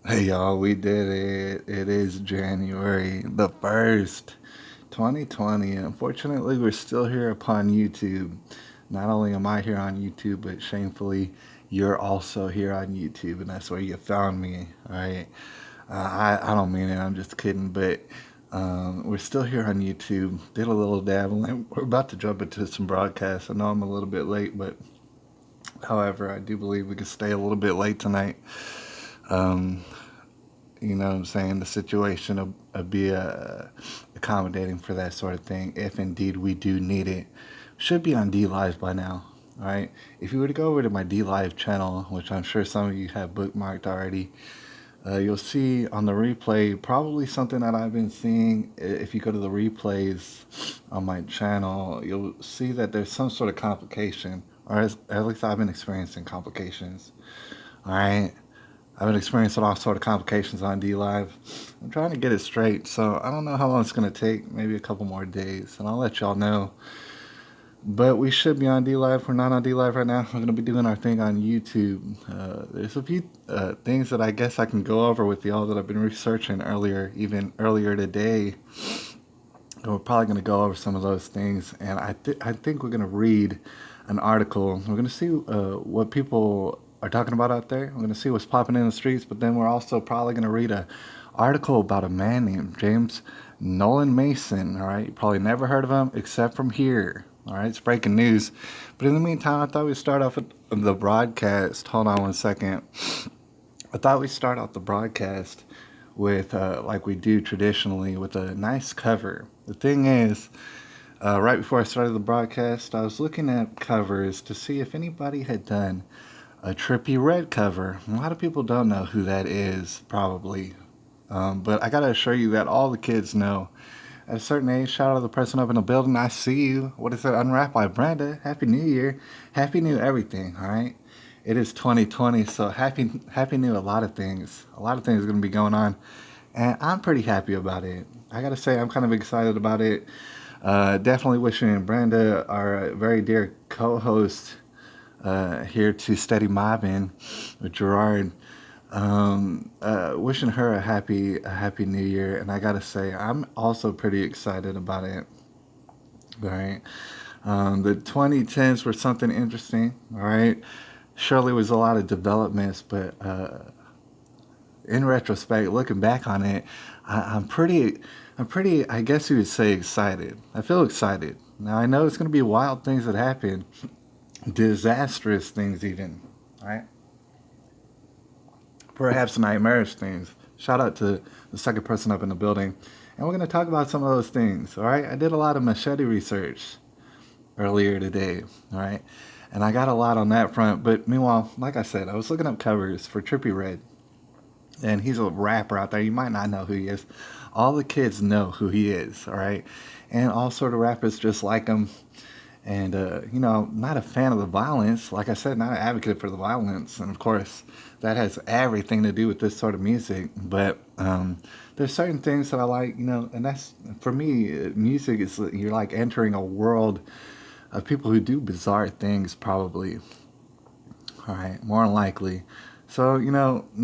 Hey y'all, we did it. It is January the 1st, 2020. Unfortunately, we're still here upon YouTube. Not only am I here on YouTube, but shamefully, you're also here on YouTube, and that's where you found me. All right. I don't mean it, I'm just kidding, but we're still here on YouTube. Did a little dabbling. We're about to jump into some broadcasts. I know I'm a little bit late, but however, I do believe we could stay a little bit late tonight. Um, You know what I'm saying? The situation will be accommodating for that sort of thing if indeed we do need it. Should be on D Live by now. All right. If you were to go over to my D Live channel, which I'm sure some of you have bookmarked already, you'll see on the replay probably something that I've been seeing. If you go to the replays on my channel, you'll see that there's some sort of complication, or at least I've been experiencing complications. All right. I've been experiencing all sort of complications on D Live. I'm trying to get it straight, so I don't know how long it's gonna take. Maybe a couple more days, and I'll let y'all know. But we should be on D Live. We're not on D Live right now. We're gonna be doing our thing on YouTube. There's a few things that I guess I can go over with y'all that I've been researching earlier, even earlier today. And we're probably gonna go over some of those things, and I think we're gonna read an article. We're gonna see what people are talking about out there. We're gonna see what's popping in the streets, but then we're also probably gonna read a article about a man named James Nolan Mason. All right, you probably never heard of him except from here. All right, it's breaking news. But in the meantime, I thought we'd start off with the broadcast. Hold on one second. I thought we'd start off the broadcast with, like we do traditionally, with a nice cover. The thing is, right before I started the broadcast, I was looking at covers to see if anybody had done a Trippy Red cover. A lot of people don't know who that is, probably. But I gotta assure you that all the kids know. At a certain age, shout out to the person up in the building. I see you. What is it? Unwrapped by Brenda. Happy New Year. Happy New everything. All right. It is 2020, so Happy New a lot of things. A lot of things are gonna be going on, and I'm pretty happy about it. I gotta say, I'm kind of excited about it. Definitely wishing Brenda, our very dear co-host, here to Steady Mobbing with Gerard. Wishing her a happy New Year, and I gotta say, I'm also pretty excited about it. All right, the 2010s were something interesting. All right, surely was a lot of developments, but in retrospect, looking back on it, I'm pretty. I guess you would say excited. I feel excited. Now I know it's gonna be wild things that happen, disastrous things even. All right, perhaps nightmarish things. Shout out to the second person up in the building. And we're going to talk about some of those things. All right. I did a lot of machete research earlier today. All right. And I got a lot on that front. But meanwhile, like I said, I was looking up covers for Trippy Red. And he's a rapper out there. You might not know who he is. All the kids know who he is. All right. And all sort of rappers just like him. And, not a fan of the violence. Like I said, not an advocate for the violence. And of course, that has everything to do with this sort of music. But there's certain things that I like, and that's, for me, music is, you're like entering a world of people who do bizarre things, probably. All right, more than likely. So, you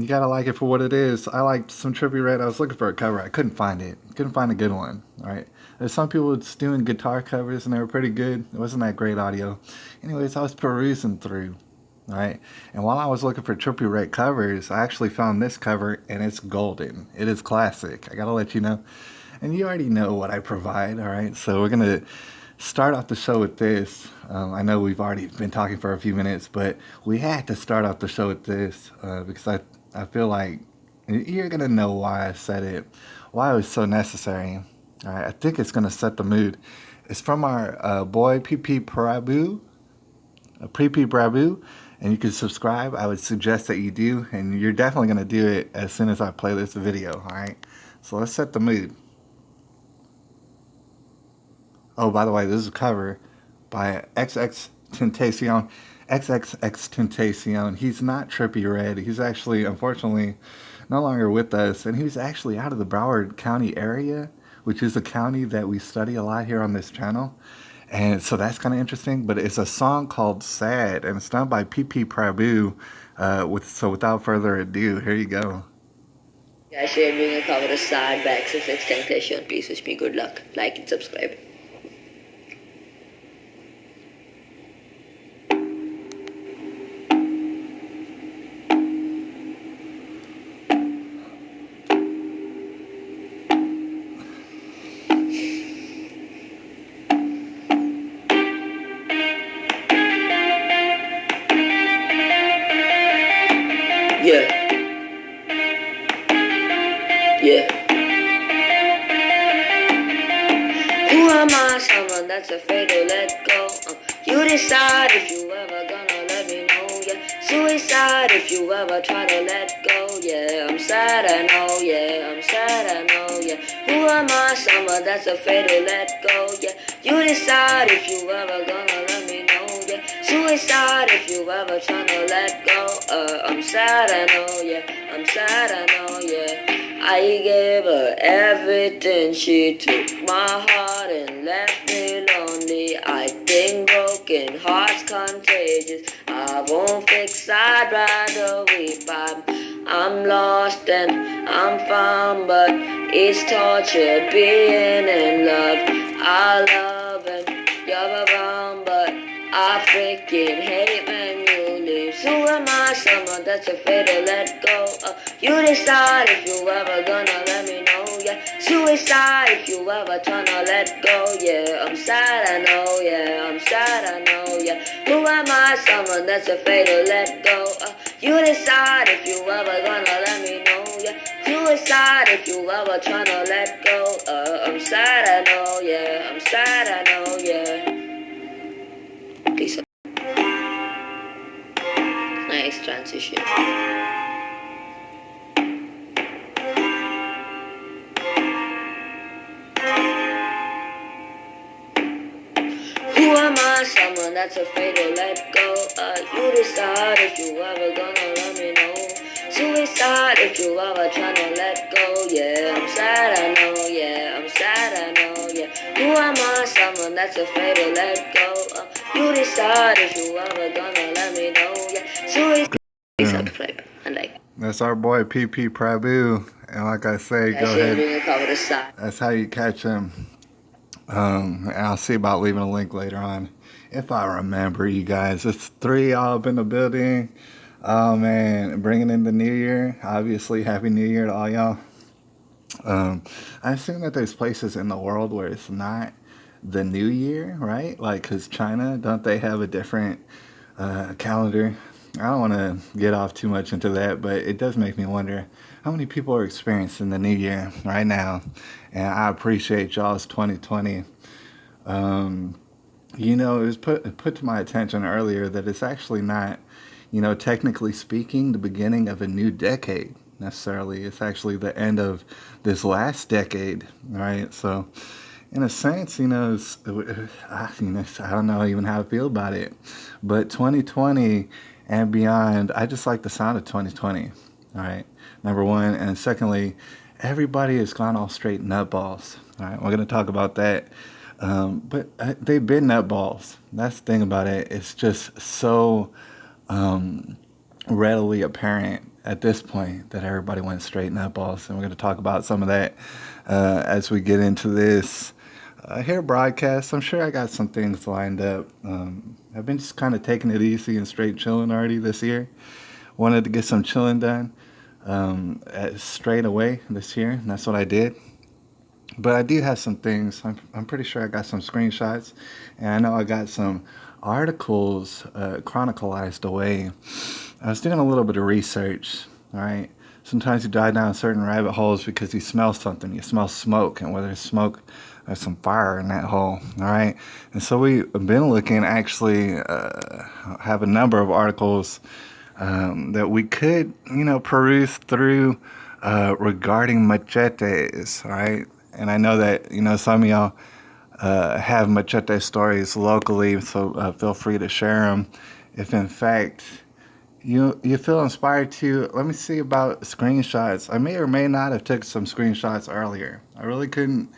gotta like it for what it is. I liked some Trippy Red. I was looking for a cover. I couldn't find it. Couldn't find a good one. All right. There's some people that's doing guitar covers and they were pretty good. It wasn't that great audio. Anyways, I was perusing through. All right. And while I was looking for Trippy Red covers, I actually found this cover and it's golden. It is classic. I gotta let you know. And you already know what I provide. All right. So we're gonna start off the show with this. I know we've already been talking for a few minutes, but we had to start off the show with this because I feel like you're going to know why I said it, why it was so necessary. All right, I think it's going to set the mood. It's from our boy PP Prabhu, PP Prabhu, and you can subscribe. I would suggest that you do, and you're definitely going to do it as soon as I play this video. All right, so let's set the mood. Oh, by the way, this is a cover by XX Tentacion. XXX Tentacion. He's not Trippy Red. He's actually, unfortunately, no longer with us. And he was actually out of the Broward County area, which is a county that we study a lot here on this channel. And so that's kind of interesting. But it's a song called Sad, and it's done by PP Prabhu. So without further ado, here you go. I share being a cover the side backs of extension. Please wish me good luck. Like and subscribe. Yeah, yeah. Who am I? Someone that's afraid to let go. You decide if you ever gonna let me know. Yeah, suicide if you ever try to let go. Yeah, I'm sad, I know. Yeah, I'm sad, I know. Yeah, who am I? Someone that's afraid to let go. Yeah, you decide if you ever gonna let me know. Yeah, suicide if you ever tryna let go. I'm sad, I know. Yeah, I'm sad, I know. Yeah. I gave her everything, she took my heart and left me lonely. I think broken hearts contagious. I won't fix, I'd rather weep. I'm lost and I'm found, but it's torture being in love. I love and you're around, but I freaking hate when you leave. So am I someone that's afraid to let go? You decide if you ever gonna let me know. Yeah, suicide if you ever tryna let go. Yeah, I'm sad, I know. Yeah, I'm sad, I know. Yeah, who am I? Someone that's afraid to let go. You decide if you ever gonna let me know. Yeah, suicide if you ever tryna let go. I'm sad, I know. Yeah, I'm sad, I know. Yeah. Please. Nice transition. Who am I? Someone that's afraid to let go. You decide if you ever gonna let me know. Suicide if you ever tryna let go. Yeah, I'm sad, I know. Yeah, I'm sad, I know. Yeah, who am I? Someone that's afraid to let go. You decide if you ever gonna let me know. Yeah, suicide. Subscribe and like. That's our boy PP Prabhu. And like I say, go ahead. That's how you catch him. And I'll see about leaving a link later on. If I remember, you guys, it's 3 up in the building. Oh man, bringing in the new year. Obviously, Happy New Year to all y'all. I assume that there's places in the world where it's not the new year, right? Like, because China, don't they have a different calendar? I don't want to get off too much into that, but it does make me wonder how many people are experiencing the new year right now. And I appreciate y'all's 2020. Um, it was put to my attention earlier that it's actually not, technically speaking, the beginning of a new decade necessarily. It's actually the end of this last decade, right? So, in a sense, I don't know even how to feel about it. But 2020 and beyond, I just like the sound of 2020, all right? Number one. And secondly, everybody has gone all straight nutballs, all right? We're going to talk about that. But they've been nutballs. That's the thing about it. It's just so um, readily apparent at this point that everybody went straight nutballs. And we're going to talk about some of that as we get into this here broadcast. I'm sure I got some things lined up. I've been just kind of taking it easy and straight chilling already this year. Wanted to get some chilling done straight away this year, and that's what I did. But I do have some things. I'm pretty sure I got some screenshots, and I know I got some articles chronicalized away. I was doing a little bit of research, all right? Sometimes you dive down certain rabbit holes because you smell something. You smell smoke, and whether it's smoke, there's some fire in that hole, all right? And so we've been looking, actually, have a number of articles that we could, peruse through regarding machetes, all right? And I know that, some of y'all have machete stories locally, so feel free to share them. If in fact you feel inspired to, let me see about screenshots. I may or may not have took some screenshots earlier. I really couldn't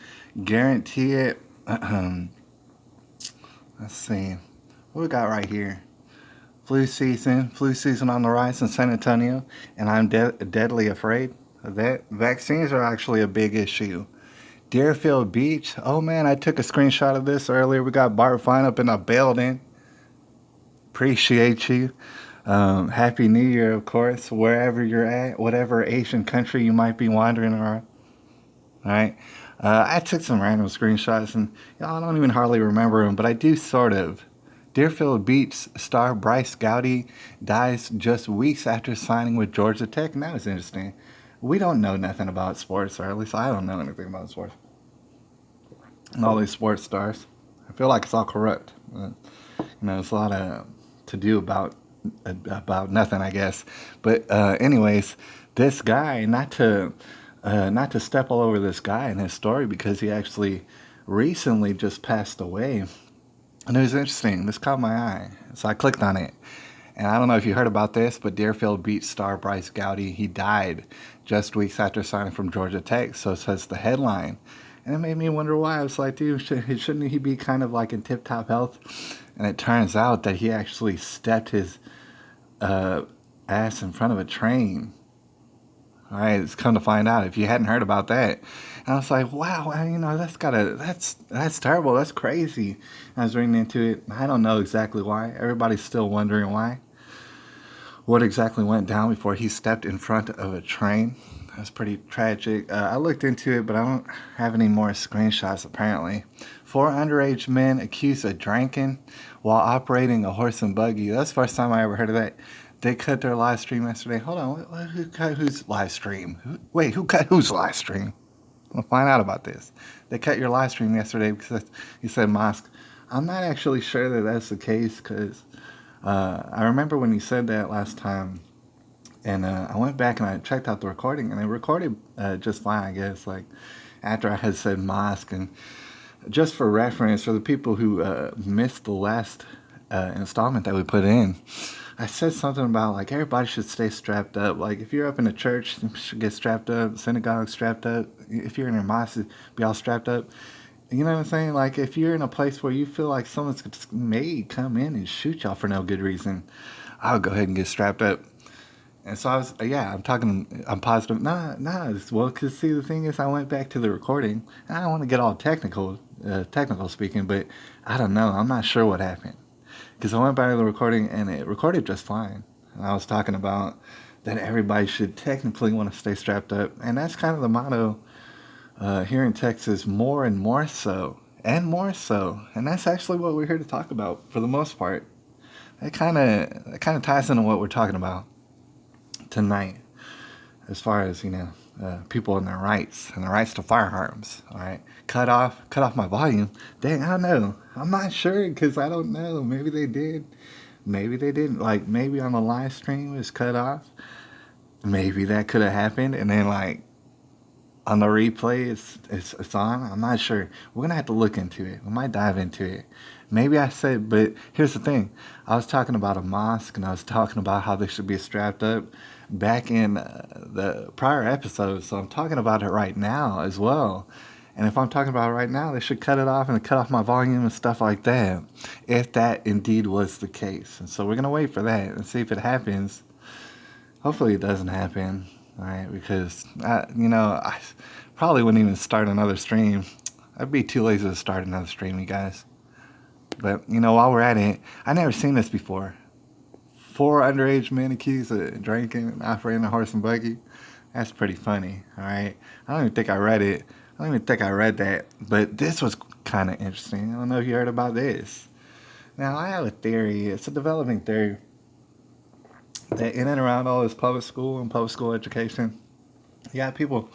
guarantee it. Let's see. What we got right here? Flu season on the rise in San Antonio, and I'm deadly afraid. That vaccines are actually a big issue. Deerfield Beach. Oh man, I took a screenshot of this earlier. We got Bart Fine up in the building. Appreciate you. Happy New Year, of course, wherever you're at, whatever Asian country you might be wandering around. All right. I took some random screenshots and I don't even hardly remember them, but I do sort of. Deerfield Beach star Bryce Gowdy dies just weeks after signing with Georgia Tech. And that was interesting. We don't know nothing about sports, or at least I don't know anything about sports. And all these sports stars. I feel like it's all corrupt. It's a lot of to do about nothing, I guess. But anyways, this guy, not to step all over this guy and his story because he actually recently just passed away. And it was interesting. This caught my eye. So I clicked on it. And I don't know if you heard about this, but Deerfield Beach star Bryce Gowdy, he died just weeks after signing from Georgia Tech. So it says the headline. And it made me wonder why. I was like, dude, shouldn't he be kind of like in tip top health? And it turns out that he actually stepped his uh, ass in front of a train. All right, it's come to find out if you hadn't heard about that. And I was like, wow, that's terrible. That's crazy. I was reading into it. I don't know exactly why. Everybody's still wondering why. What exactly went down before he stepped in front of a train? That's pretty tragic. I looked into it, but I don't have any more screenshots apparently. Four underage men accused of drinking while operating a horse and buggy. That's the first time I ever heard of that. They cut their live stream yesterday. Hold on, who cut whose live stream? Wait, who cut whose live stream? We'll find out about this. They cut your live stream yesterday because you said mosque. I'm not actually sure that that's the case because I remember when you said that last time, and I went back and I checked out the recording, and it recorded just fine, I guess. Like after I had said mosque, and just for reference, for the people who missed the last installment that we put in, I said something about like everybody should stay strapped up. Like if you're up in a church, you should get strapped up. Synagogue strapped up. If you're in a mosque, be all strapped up. You know what I'm saying? Like if you're in a place where you feel like someone's may come in and shoot y'all for no good reason, I'll go ahead and get strapped up. And so I was, yeah, I'm positive. Well, because see, the thing is, I went back to the recording, and I don't want to get all technical speaking, but I don't know. I'm not sure what happened. Because I went back to the recording, and it recorded just fine. And I was talking about that everybody should technically want to stay strapped up. And that's kind of the motto here in Texas, more and more so, and more so. And that's actually what we're here to talk about for the most part. That kind of ties into what we're talking about tonight, as far as people and their rights to firearms. All right, cut off my volume. Dang, I don't know. I'm not sure because I don't know. Maybe they did. Maybe they didn't. Like maybe on the live stream it was cut off. Maybe that could have happened, and then like on the replay it's on. I'm not sure. We're gonna have to look into it. We might dive into it. Maybe I said, but here's the thing. I was talking about a mosque and I was talking about how they should be strapped up back in the prior episodes. So I'm talking about it right now as well. And if I'm talking about it right now, they should cut it off and cut off my volume and stuff like that, if that indeed was the case. And so we're gonna wait for that and see if it happens. Hopefully it doesn't happen. All right, because I probably wouldn't even start another stream. I'd be too lazy to start another stream, you guys. But while we're at it, I never seen this before. Four underage men accused of drinking and operating a horse and buggy. That's pretty funny. All right, I don't even think I read it. I don't even think I read that. But this was kind of interesting. I don't know if you heard about this. Now I have a theory. It's a developing theory that in and around all this public school and public school education, you got people,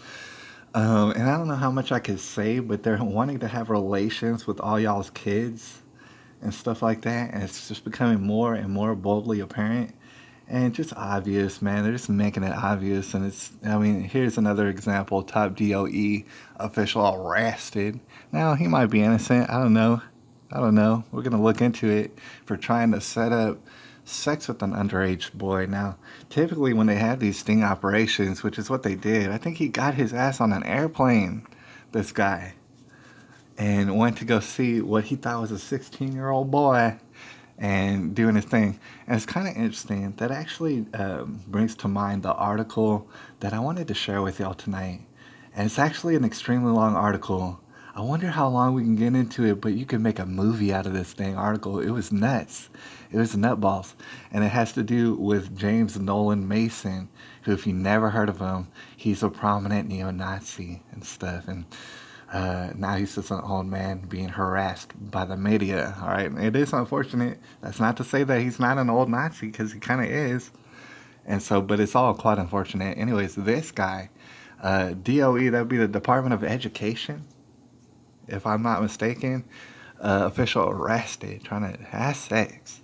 and I don't know how much I could say, but they're wanting to have relations with all y'all's kids and stuff like that, and it's just becoming more and more boldly apparent and just obvious, man. They're just making it obvious, and here's another example: top DOE official arrested. Now he might be innocent. I don't know. We're gonna look into it for trying to set up sex with an underage boy. Now, typically when they have these sting operations, which is what they did, I think he got his ass on an airplane, this guy, and went to go see what he thought was a 16-year-old boy. and doing his thing. And it's kind of interesting. That actually brings to mind the article that I wanted to share with y'all tonight. And it's actually an extremely long article. I wonder how long we can get into it, but you can make a movie out of this dang article. It was nuts. It was nutballs. And it has to do with James Nolan Mason, who, if you never heard of him, he's a prominent neo Nazi and stuff. And now he's just an old man being harassed by the media. All right, it is unfortunate. That's not to say that he's not an old Nazi, because he kind of is. And so, but it's all quite unfortunate. Anyways, this guy, DOE, that'd be the Department of Education, if I'm not mistaken, official arrested trying to have sex.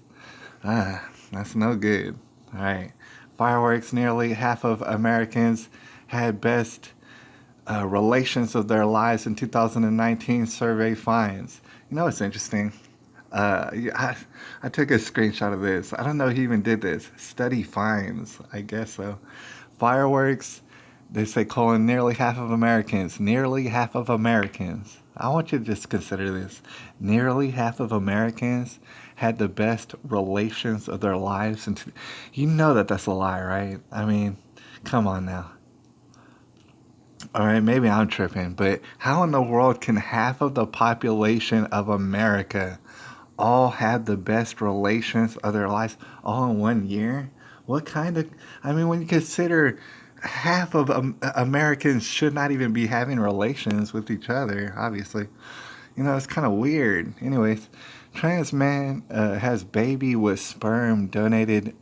That's no good. All right, fireworks. Nearly half of Americans had best relations of their lives in 2019 survey finds. You know what's interesting? I took a screenshot of this. I don't know who even did this. Study finds. I guess so. Fireworks. They say colon nearly half of Americans. Nearly half of Americans. I want you to just consider this. Nearly half of Americans had the best relations of their lives, and you know that that's a lie, right? I mean, come on now. All right, maybe I'm tripping, but how in the world can half of the population of America all have the best relations of their lives all in 1 year? What kind of, I mean, when you consider half of Americans should not even be having relations with each other, obviously. It's kind of weird. Anyways, trans man has baby with sperm donated.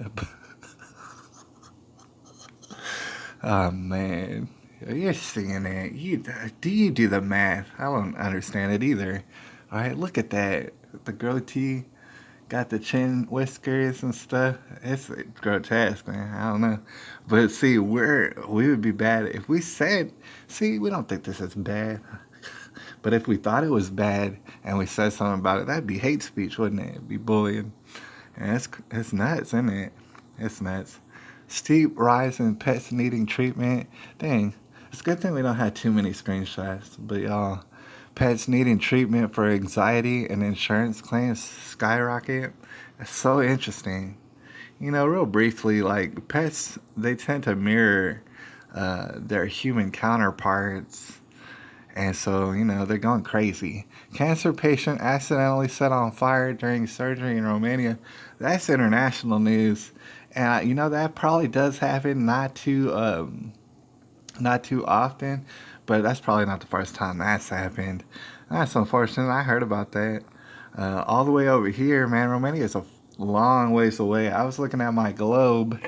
Oh man, you're seeing it. You do the math? I don't understand it either. All right, look at that. The goatee, got the chin whiskers and stuff. It's grotesque, man. I don't know, but see, we would be bad if we said. See, we don't think this is bad, but if we thought it was bad and we said something about it, that'd be hate speech, wouldn't it? It'd be bullying. And it's nuts, isn't it? It's nuts. Steep rise in pets needing treatment. Dang, it's a good thing we don't have too many screenshots. But y'all, pets needing treatment for anxiety and insurance claims skyrocket. It's so interesting. Real briefly, like pets, they tend to mirror their human counterparts. And so, they're going crazy. Cancer patient accidentally set on fire during surgery in Romania. That's international news. And, that probably does happen, not too often, but that's probably not the first time that's happened. That's unfortunate. I heard about that. All the way over here, man, Romania is a long ways away. I was looking at my globe,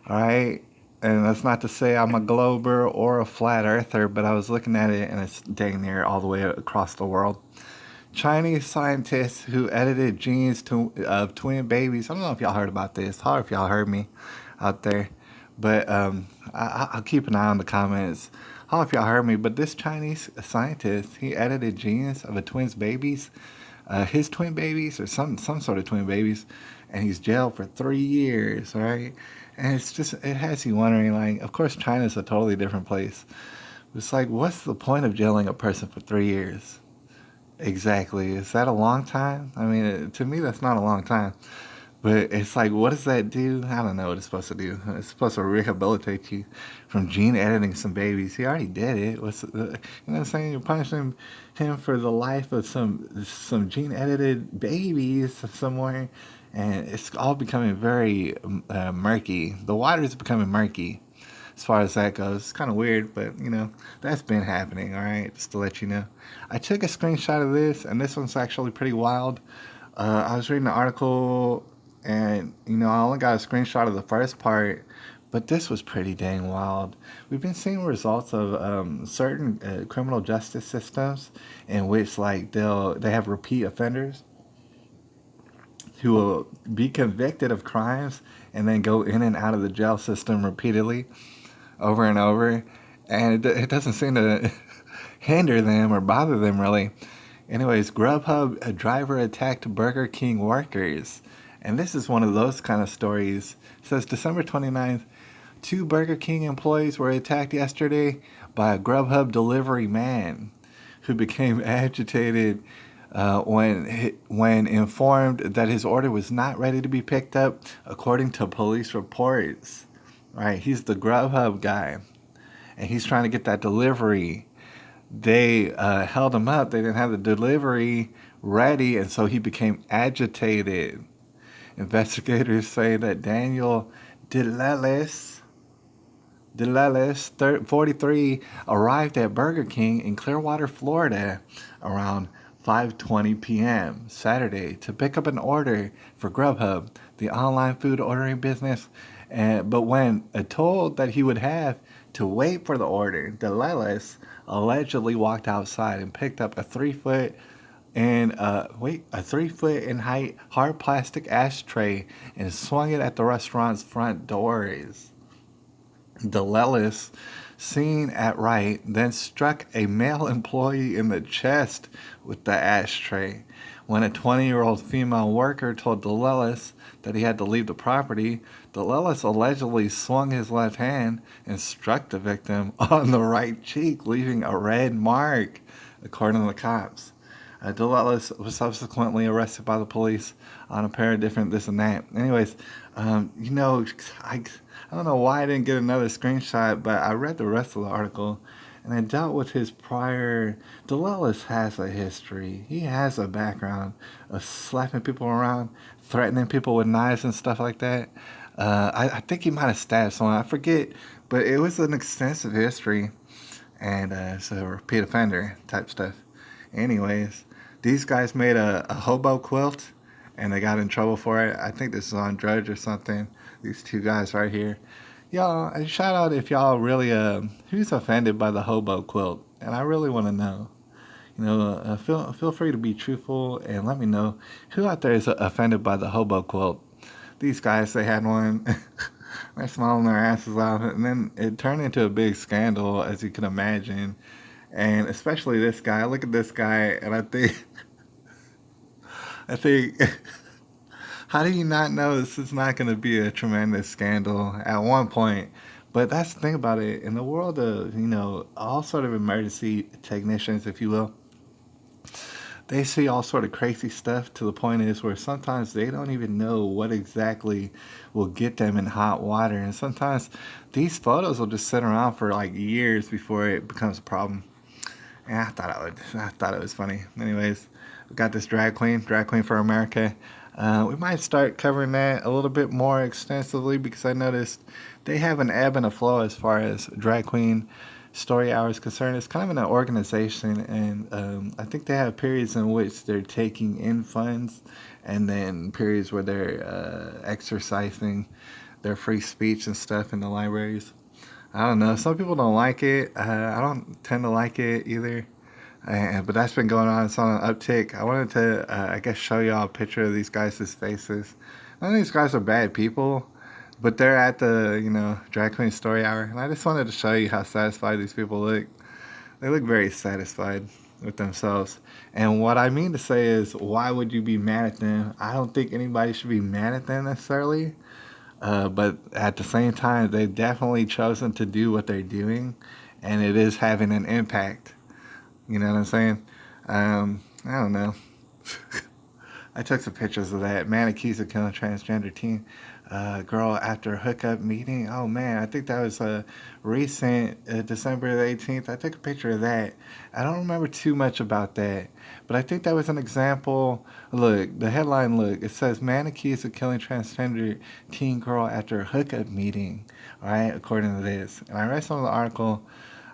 all right? And that's not to say I'm a glober or a flat earther, but I was looking at it and it's dang near all the way across the world. Chinese scientists who edited genes of twin babies. I don't know if y'all heard about this. Or if y'all heard me out there. But I'll keep an eye on the comments. I don't know if y'all heard me, but this Chinese scientist, he edited genes of a twin's babies, his twin babies, or some sort of twin babies, and he's jailed for 3 years, right? And it has you wondering, like, of course, China's a totally different place. It's like, what's the point of jailing a person for 3 years? Exactly. Is that a long time? I mean, to me, that's not a long time. But it's like, what does that do? I don't know what it's supposed to do. It's supposed to rehabilitate you from gene editing some babies. He already did it. What I'm saying? You're punishing him for the life of some gene edited babies somewhere, and it's all becoming very murky. The water is becoming murky as far as that goes. It's kind of weird, but that's been happening. All right, just to let you know. I took a screenshot of this, and this one's actually pretty wild. I was reading the article, and I only got a screenshot of the first part, but this was pretty dang wild. We've been seeing results of certain criminal justice systems in which, like, they have repeat offenders who will be convicted of crimes and then go in and out of the jail system repeatedly, over and over, and it doesn't seem to hinder them or bother them really. Anyways, Grubhub, a driver attacked Burger King workers. And this is one of those kind of stories. It says December 29th, 2 Burger King employees were attacked yesterday by a Grubhub delivery man who became agitated When informed that his order was not ready to be picked up, according to police reports. Right, he's the Grubhub guy, and he's trying to get that delivery. They held him up. They didn't have the delivery ready, and so he became agitated. Investigators say that Daniel DeLellis, 43, arrived at Burger King in Clearwater, Florida around 5:20 p.m. Saturday to pick up an order for Grubhub, the online food ordering business. But when told that he would have to wait for the order, DeLellis allegedly walked outside and picked up a 3 foot in height hard plastic ashtray and swung it at the restaurant's front doors. DeLellis, seen at right, then struck a male employee in the chest with the ashtray. When a 20-year-old female worker told DeLellis that he had to leave the property, DeLellis allegedly swung his left hand and struck the victim on the right cheek, leaving a red mark, according to the cops. DeLellis was subsequently arrested by the police on a pair of different this and that. Anyways, you know, I don't know why I didn't get another screenshot, but I read the rest of the article, and it dealt with his prior. DeLellis has a history. He has a background of slapping people around, threatening people with knives and stuff like that. I think he might have stabbed someone. I forget, but it was an extensive history, and it's a repeat offender type stuff. Anyways, these guys made a hobo quilt, and they got in trouble for it. I think this is on Drudge or something. These two guys right here. Y'all, and shout out if y'all really, who's offended by the hobo quilt? And I really want to know. You know, feel free to be truthful and let me know who out there is offended by the hobo quilt. These guys, they had one. They're smiling their asses off, and then it turned into a big scandal, as you can imagine. And especially this guy. I look at this guy, and I think, how do you not know this is not going to be a tremendous scandal at one point? But that's the thing about it. In the world of, all sort of emergency technicians, if you will, they see all sort of crazy stuff to the point is where sometimes they don't even know what exactly will get them in hot water. And sometimes these photos will just sit around for like years before it becomes a problem. And I thought it was funny. Anyways, we got this drag queen for America. We might start covering that a little bit more extensively because I noticed they have an ebb and a flow as far as drag queen story hour is concerned. It's kind of an organization, and I think they have periods in which they're taking in funds, and then periods where they're exercising their free speech and stuff in the libraries. I don't know. Some people don't like it. I don't tend to like it either. But that's been going on. It's on an uptick. I wanted to, I guess, show y'all a picture of these guys' faces. None of these guys are bad people, but they're at the, drag queen story hour. And I just wanted to show you how satisfied these people look. They look very satisfied with themselves. And what I mean to say is, why would you be mad at them? I don't think anybody should be mad at them necessarily. But at the same time, they've definitely chosen to do what they're doing, and it is having an impact. You know what I'm saying? I don't know. I took some pictures of that. Man accused of killing transgender teen girl after hookup meeting. Oh man, I think that was recent, December the 18th. I took a picture of that. I don't remember too much about that, but I think that was an example. Look, the headline, it says man accused of killing transgender teen girl after a hookup meeting, all right, according to this. And I read some of the article.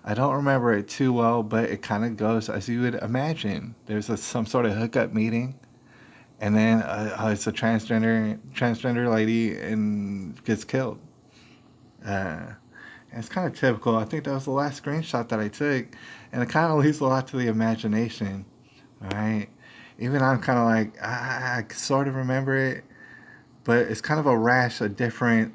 I don't remember it too well, but it kind of goes as you would imagine. There's some sort of hookup meeting, and then it's a transgender lady and gets killed. And it's kind of typical. I think that was the last screenshot that I took, and it kind of leaves a lot to the imagination. All right, even I'm kind of like I sort of remember it, but it's kind of a rash of different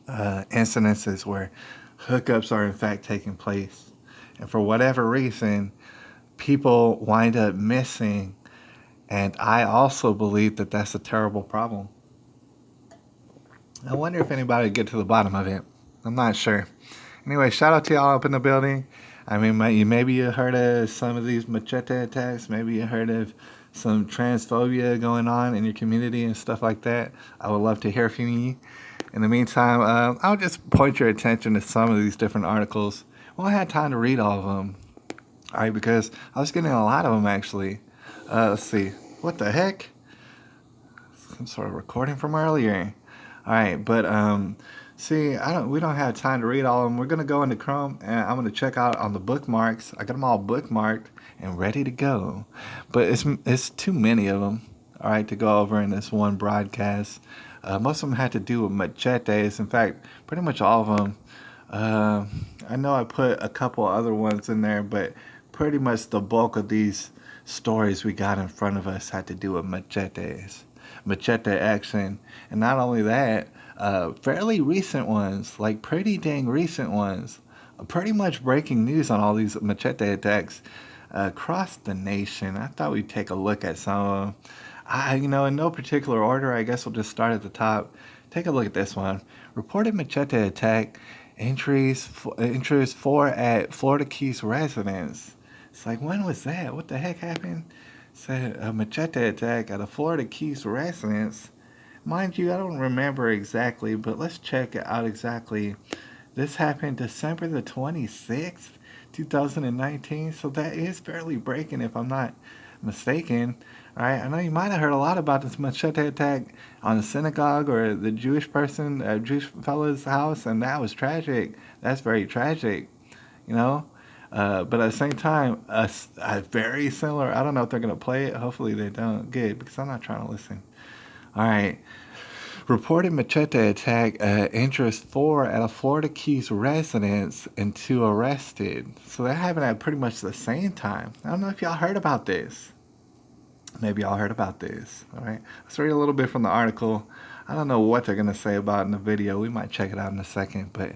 incidences where hookups are in fact taking place, and for whatever reason, people wind up missing. And I also believe that that's a terrible problem. I wonder if anybody would get to the bottom of it. I'm not sure. Anyway, shout out to y'all up in the building. I mean, maybe you heard of some of these machete attacks. Maybe you heard of some transphobia going on in your community and stuff like that. I would love to hear from you. In the meantime, I'll just point your attention to some of these different articles. Well, I had time to read all of them, all right, because I was getting a lot of them actually. Let's see. What the heck? Some sort of recording from earlier. All right, but see, I don't. We don't have time to read all of them. We're gonna go into Chrome, and I'm gonna check out on the bookmarks. I got them all bookmarked and ready to go, but it's too many of them. All right, to go over in this one broadcast. Most of them had to do with machetes. In fact, pretty much all of them. Uh, I know I put a couple other ones in there, but pretty much the bulk of these stories we got in front of us had to do with machetes, machete action, and not only that, fairly recent ones, like pretty dang recent ones, pretty much breaking news on all these machete attacks across the nation. I thought we'd take a look at some of them. In no particular order, I guess we'll just start at the top. Take a look at this one. Reported machete attack. Entries four at Florida Keys residence. It's like, when was that? What the heck happened? Said a machete attack at a Florida Keys residence. Mind you, I don't remember exactly, but let's check it out exactly. This happened December the 26th, 2019, so that is fairly breaking if I'm not mistaken. All right, I know you might have heard a lot about this machete attack on the synagogue or the Jewish person, Jewish fella's house, and that was tragic. That's very tragic, you know. But at the same time, a very similar. I don't know if they're gonna play it. Hopefully they don't. Good, because I'm not trying to listen. All right. Reported machete attack injures four at a Florida Keys residence and two arrested. So that happened at pretty much the same time. I don't know if y'all heard about this. Maybe y'all heard about this. All right. Let's read a little bit from the article. I don't know what they're going to say about it in the video. We might check it out in a second. But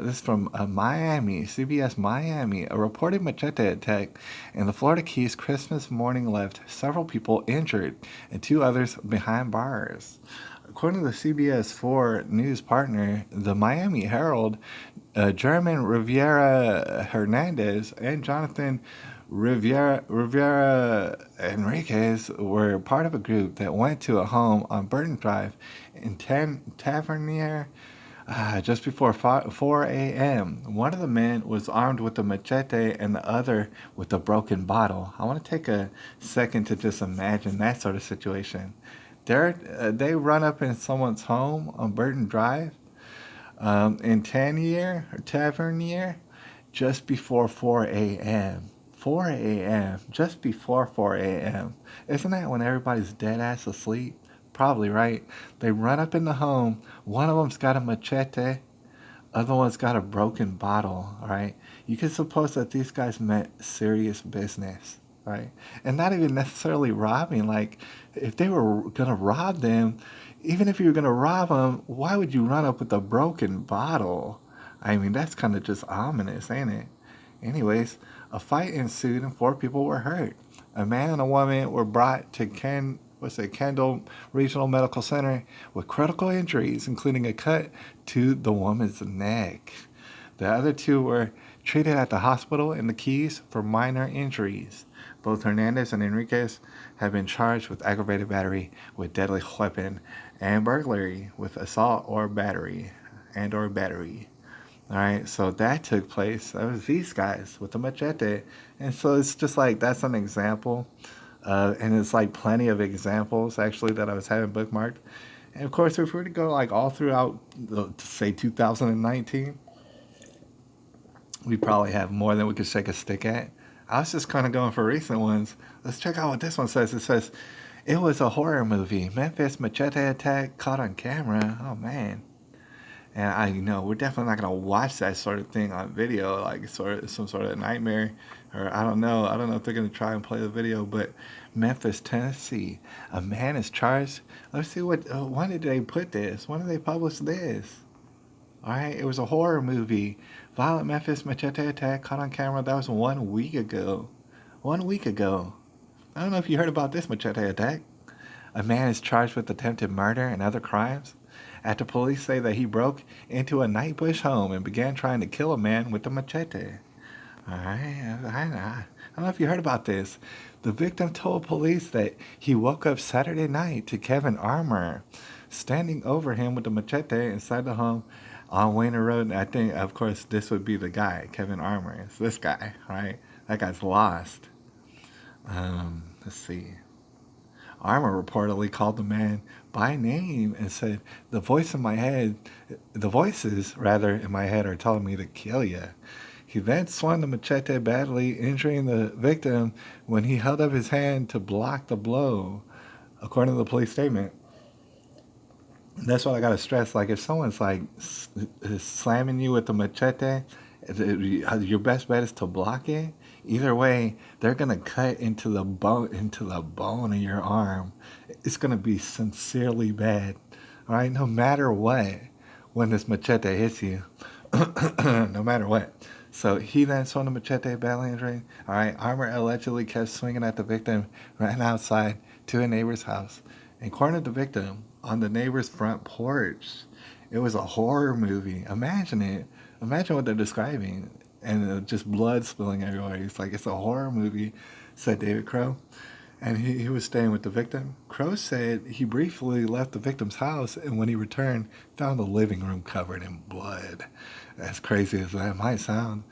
this is from Miami, CBS Miami. A reported machete attack in the Florida Keys Christmas morning left several people injured and two others behind bars. According to the CBS 4 news partner, the Miami Herald, German Riviera Hernandez and Jonathan Rivera Enriquez were part of a group that went to a home on Burton Drive in Tavernier just before 4 a.m. One of the men was armed with a machete and the other with a broken bottle. I want to take a second to just imagine that sort of situation. They run up in someone's home on Burton Drive in Tanier or Tavernier just before 4 a.m. 4 a.m. Just before 4 a.m. Isn't that when everybody's dead ass asleep? Probably, right? They run up in the home. One of them's got a machete. Other one's got a broken bottle, right? You can suppose that these guys meant serious business, right? And not even necessarily robbing. Like, if they were gonna rob them, even if you were gonna rob them, why would you run up with a broken bottle? I mean, that's kind of just ominous, ain't it? Anyways, a fight ensued and four people were hurt. A man and a woman were brought to Kendall Regional Medical Center with critical injuries, including a cut to the woman's neck. The other two were treated at the hospital in the Keys for minor injuries. Both Hernandez and Enriquez have been charged with aggravated battery with deadly weapon and burglary with assault or battery or battery. All right, so that took place. That was these guys with the machete, and so it's just like that's an example, and it's like plenty of examples actually that I was having bookmarked. And of course, if we were to go like all throughout, say 2019, we probably have more than we could shake a stick at. I was just kind of going for recent ones. Let's check out what this one says. It says it was a horror movie. Memphis machete attack caught on camera. Oh man. And we're definitely not gonna watch that sort of thing on video, like sort of some sort of nightmare, or I don't know. I don't know if they're gonna try and play the video. But Memphis, Tennessee, a man is charged. Let's see when did they put this? When did they publish this? All right, it was a horror movie. Violent Memphis machete attack caught on camera. That was 1 week ago. 1 week ago. I don't know if you heard about this machete attack. A man is charged with attempted murder and other crimes after police say that he broke into a Nightbush home and began trying to kill a man with a machete. All right, I don't know if you heard about this. The victim told police that he woke up Saturday night to Kevin Armour standing over him with a machete inside the home on Wayner Road. And I think, of course, this would be the guy, Kevin Armour. It's this guy, right? That guy's lost. Let's see. Armour reportedly called the man by name and said, the voices, rather, in my head are telling me to kill you. He then swung the machete badly, injuring the victim when he held up his hand to block the blow, according to the police statement. That's what I gotta stress. Like, if someone's like slamming you with the machete, your best bet is to block it. Either way, they're gonna cut into the bone of your arm. It's gonna be sincerely bad. All right, no matter what, when this machete hits you, no matter what. So he then swung the machete, badly injuring. All right, Armour allegedly kept swinging at the victim, ran outside to a neighbor's house. And cornered the victim on the neighbor's front porch. It was a horror movie. Imagine it. Imagine what they're describing. And just blood spilling everywhere. It's like, it's a horror movie, said David Crow. And he was staying with the victim. Crow said he briefly left the victim's house, and when he returned, found the living room covered in blood. As crazy as that might sound.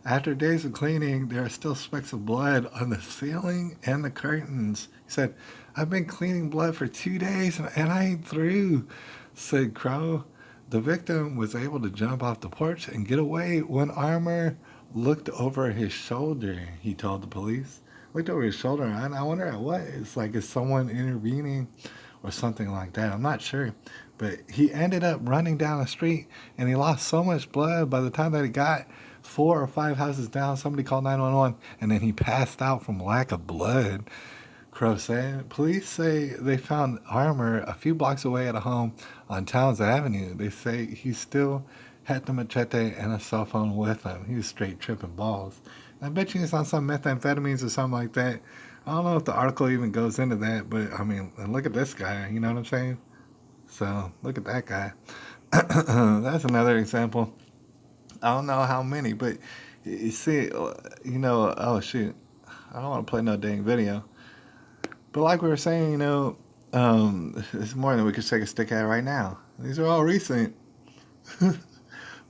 After days of cleaning, there are still specks of blood on the ceiling and the curtains. He said, I've been cleaning blood for 2 days and I ain't through, said Crow. The victim was able to jump off the porch and get away when Armour looked over his shoulder, he told the police. Looked over his shoulder, and I wonder at what. It's like, is someone intervening or something like that? I'm not sure. But he ended up running down the street, and he lost so much blood by the time that he got 4 or 5 houses down. Somebody called 911, and then he passed out from lack of blood. Crow said. Police say they found Armour a few blocks away at a home on Towns Avenue. They say he still had the machete and a cell phone with him. He was straight tripping balls. I bet you he's on some methamphetamines or something like that. I don't know if the article even goes into that, but I mean, look at this guy. You know what I'm saying? So look at that guy. That's another example. I don't know how many, but you see, oh shoot, I don't want to play no dang video. But like we were saying, this morning we could take a stick at right now. These are all recent.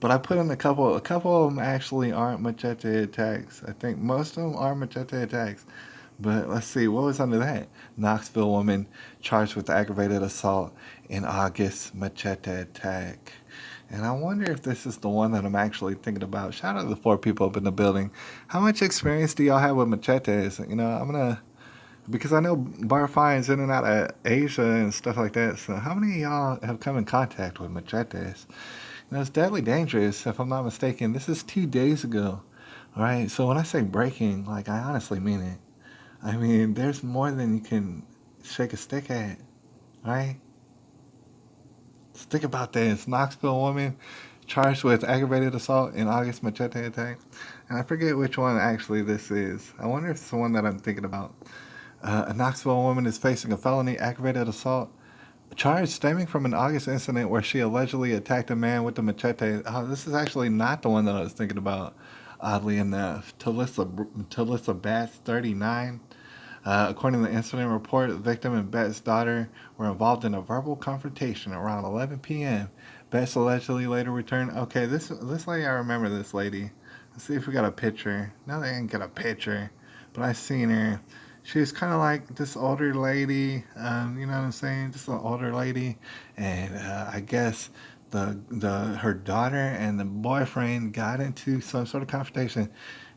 But I put in a couple of them actually aren't machete attacks. I think most of them are machete attacks. But let's see, what was under that? Knoxville woman charged with aggravated assault in August machete attack. And I wonder if this is the one that I'm actually thinking about. Shout out to the 4 people up in the building. How much experience do y'all have with machetes? Because I know bar finds in and out of Asia and stuff like that. So how many of y'all have come in contact with machetes? It's deadly dangerous, if I'm not mistaken. This is 2 days ago. All right, so when I say breaking, like, I honestly mean it. I mean, there's more than you can shake a stick at, right? Let's think about this. Knoxville woman charged with aggravated assault in August machete attack. And I forget which one actually this is. I wonder if it's the one that I'm thinking about. A Knoxville woman is facing a felony aggravated assault charge stemming from an August incident where she allegedly attacked a man with a machete. Oh, this is actually not the one that I was thinking about, oddly enough. Talissa Batts, 39. According to the incident report, the victim and Batts' daughter were involved in a verbal confrontation around 11 p.m. Batts allegedly later returned. Okay, this lady, I remember this lady. Let's see if we got a picture. No, they didn't get a picture, but I seen her. She was kind of like this older lady, you know what I'm saying? Just an older lady, and I guess her daughter and the boyfriend got into some sort of confrontation,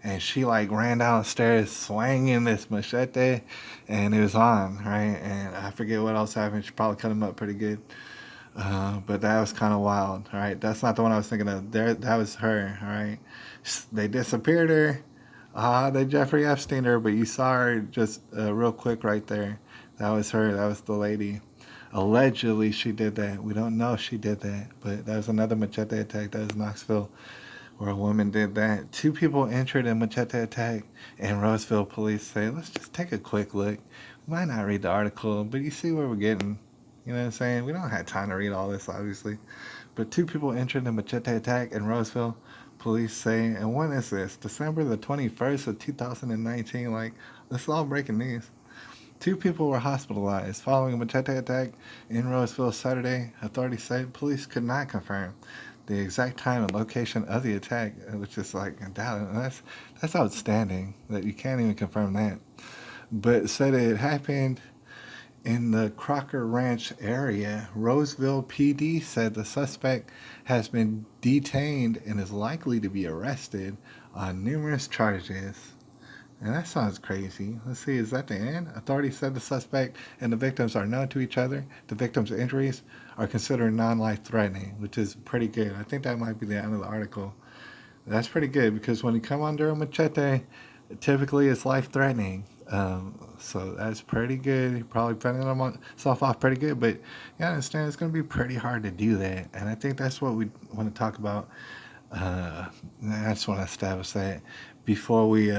and she like ran downstairs swinging this machete, and it was on, right? And I forget what else happened. She probably cut him up pretty good, but that was kind of wild, all right? That's not the one I was thinking of. That was her, all right? They disappeared her. They Jeffrey Epstein her, but you saw her just real quick right there. That was her. That was the lady. Allegedly, she did that. We don't know if she did that, but that was another machete attack. That was Knoxville, where a woman did that. 2 people injured in machete attack, and Roseville police say, let's just take a quick look. We might not read the article, but you see where we're getting. You know what I'm saying? We don't have time to read all this, obviously. But 2 people injured in machete attack in Roseville. Police say, and when is this? December the 21st of 2019. Like, this is all breaking news. Two people were hospitalized following a machete attack in Roseville Saturday. Authorities say police could not confirm the exact time and location of the attack, which is like, that's outstanding that you can't even confirm that. But said it happened in the Crocker Ranch area. Roseville PD said the suspect has been detained and is likely to be arrested on numerous charges. And that sounds crazy. Let's see, is that the end? Authorities said the suspect and the victims are known to each other. The victims' injuries are considered non life threatening, which is pretty good. I think that might be the end of the article. That's pretty good because when you come under a machete, typically it's life threatening. So that's pretty good. He probably fending himself off pretty good, but you understand it's going to be pretty hard to do that. And I think that's what we want to talk about. I just want to establish that before we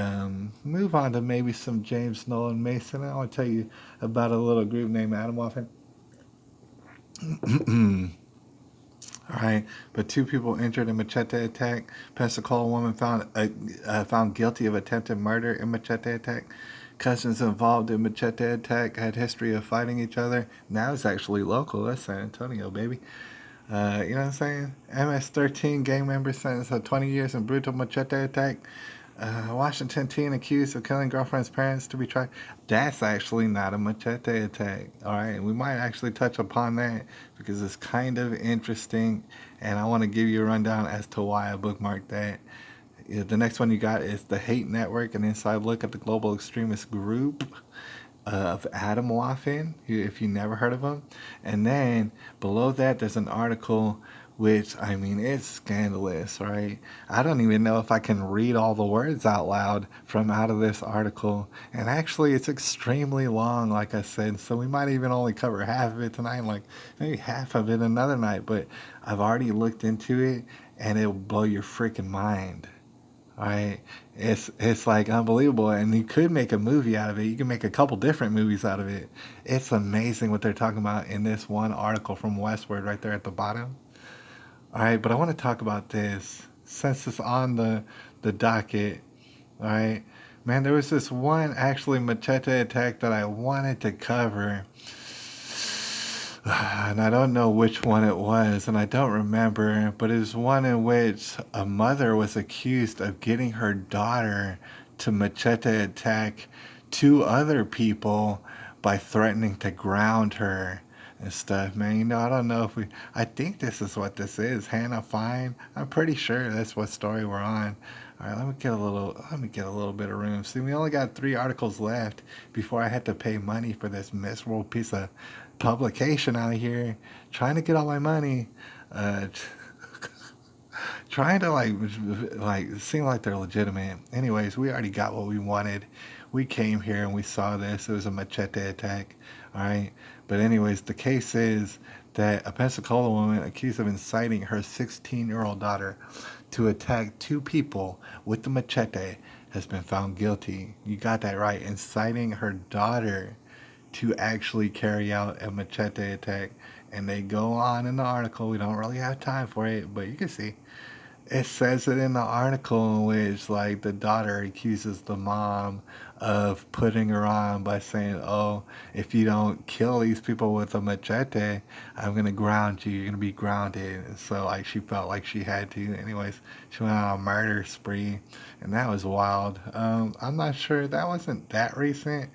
move on to maybe some James Nolan Mason. I want to tell you about a little group named Atomwaffles. All right, but two people injured in machete attack. Pensacola woman found guilty of attempted murder in machete attack. Cousins involved in machete attack had history of fighting each other. Now it's actually local. That's San Antonio, baby. You know what I'm saying? MS-13 gang member sentenced to 20 years in brutal machete attack. Washington teen accused of killing girlfriend's parents to be tried. That's actually not a machete attack. All right, we might actually touch upon that because it's kind of interesting, and I want to give you a rundown as to why I bookmarked that. The next one you got is the Hate Network, an inside look at the global extremist group of Atomwaffles, if you never heard of them. And then below that, there's an article which, I mean, it's scandalous, right? I don't even know if I can read all the words out loud from out of this article. And actually, it's extremely long, like I said, so we might even only cover half of it tonight, like maybe half of it another night. But I've already looked into it, and it'll blow your freaking mind. Right? It's like unbelievable, and you could make a movie out of it. You can make a couple different movies out of it. It's amazing what they're talking about in this one article from Westward right there at the bottom. All right, but I want to talk about this since it's on the docket. All right, man, there was this one actually machete attack that I wanted to cover, and I don't know which one it was, and I don't remember, but it was one in which a mother was accused of getting her daughter to machete attack two other people by threatening to ground her and stuff, man. You know, I don't know if I think this is what this is. Hannah Fine. I'm pretty sure that's what story we're on. All right, let me get a little bit of room. See, we only got 3 articles left before I had to pay money for this miserable piece of publication out here, trying to get all my money, uh, trying to like seem like they're legitimate. Anyways, we already got what we wanted. We came here and we saw this. It was a machete attack. All right, but anyways, the case is that a Pensacola woman accused of inciting her 16-year-old daughter to attack two people with the machete has been found guilty. You got that right. Inciting her daughter to actually carry out a machete attack. And they go on in the article. We don't really have time for it, but you can see. It says it in the article in which, like, the daughter accuses the mom of putting her on by saying, "Oh, if you don't kill these people with a machete, I'm gonna ground you. You're gonna be grounded." And so, like, she felt like she had to. Anyways, she went on a murder spree, and that was wild. I'm not sure that wasn't that recent,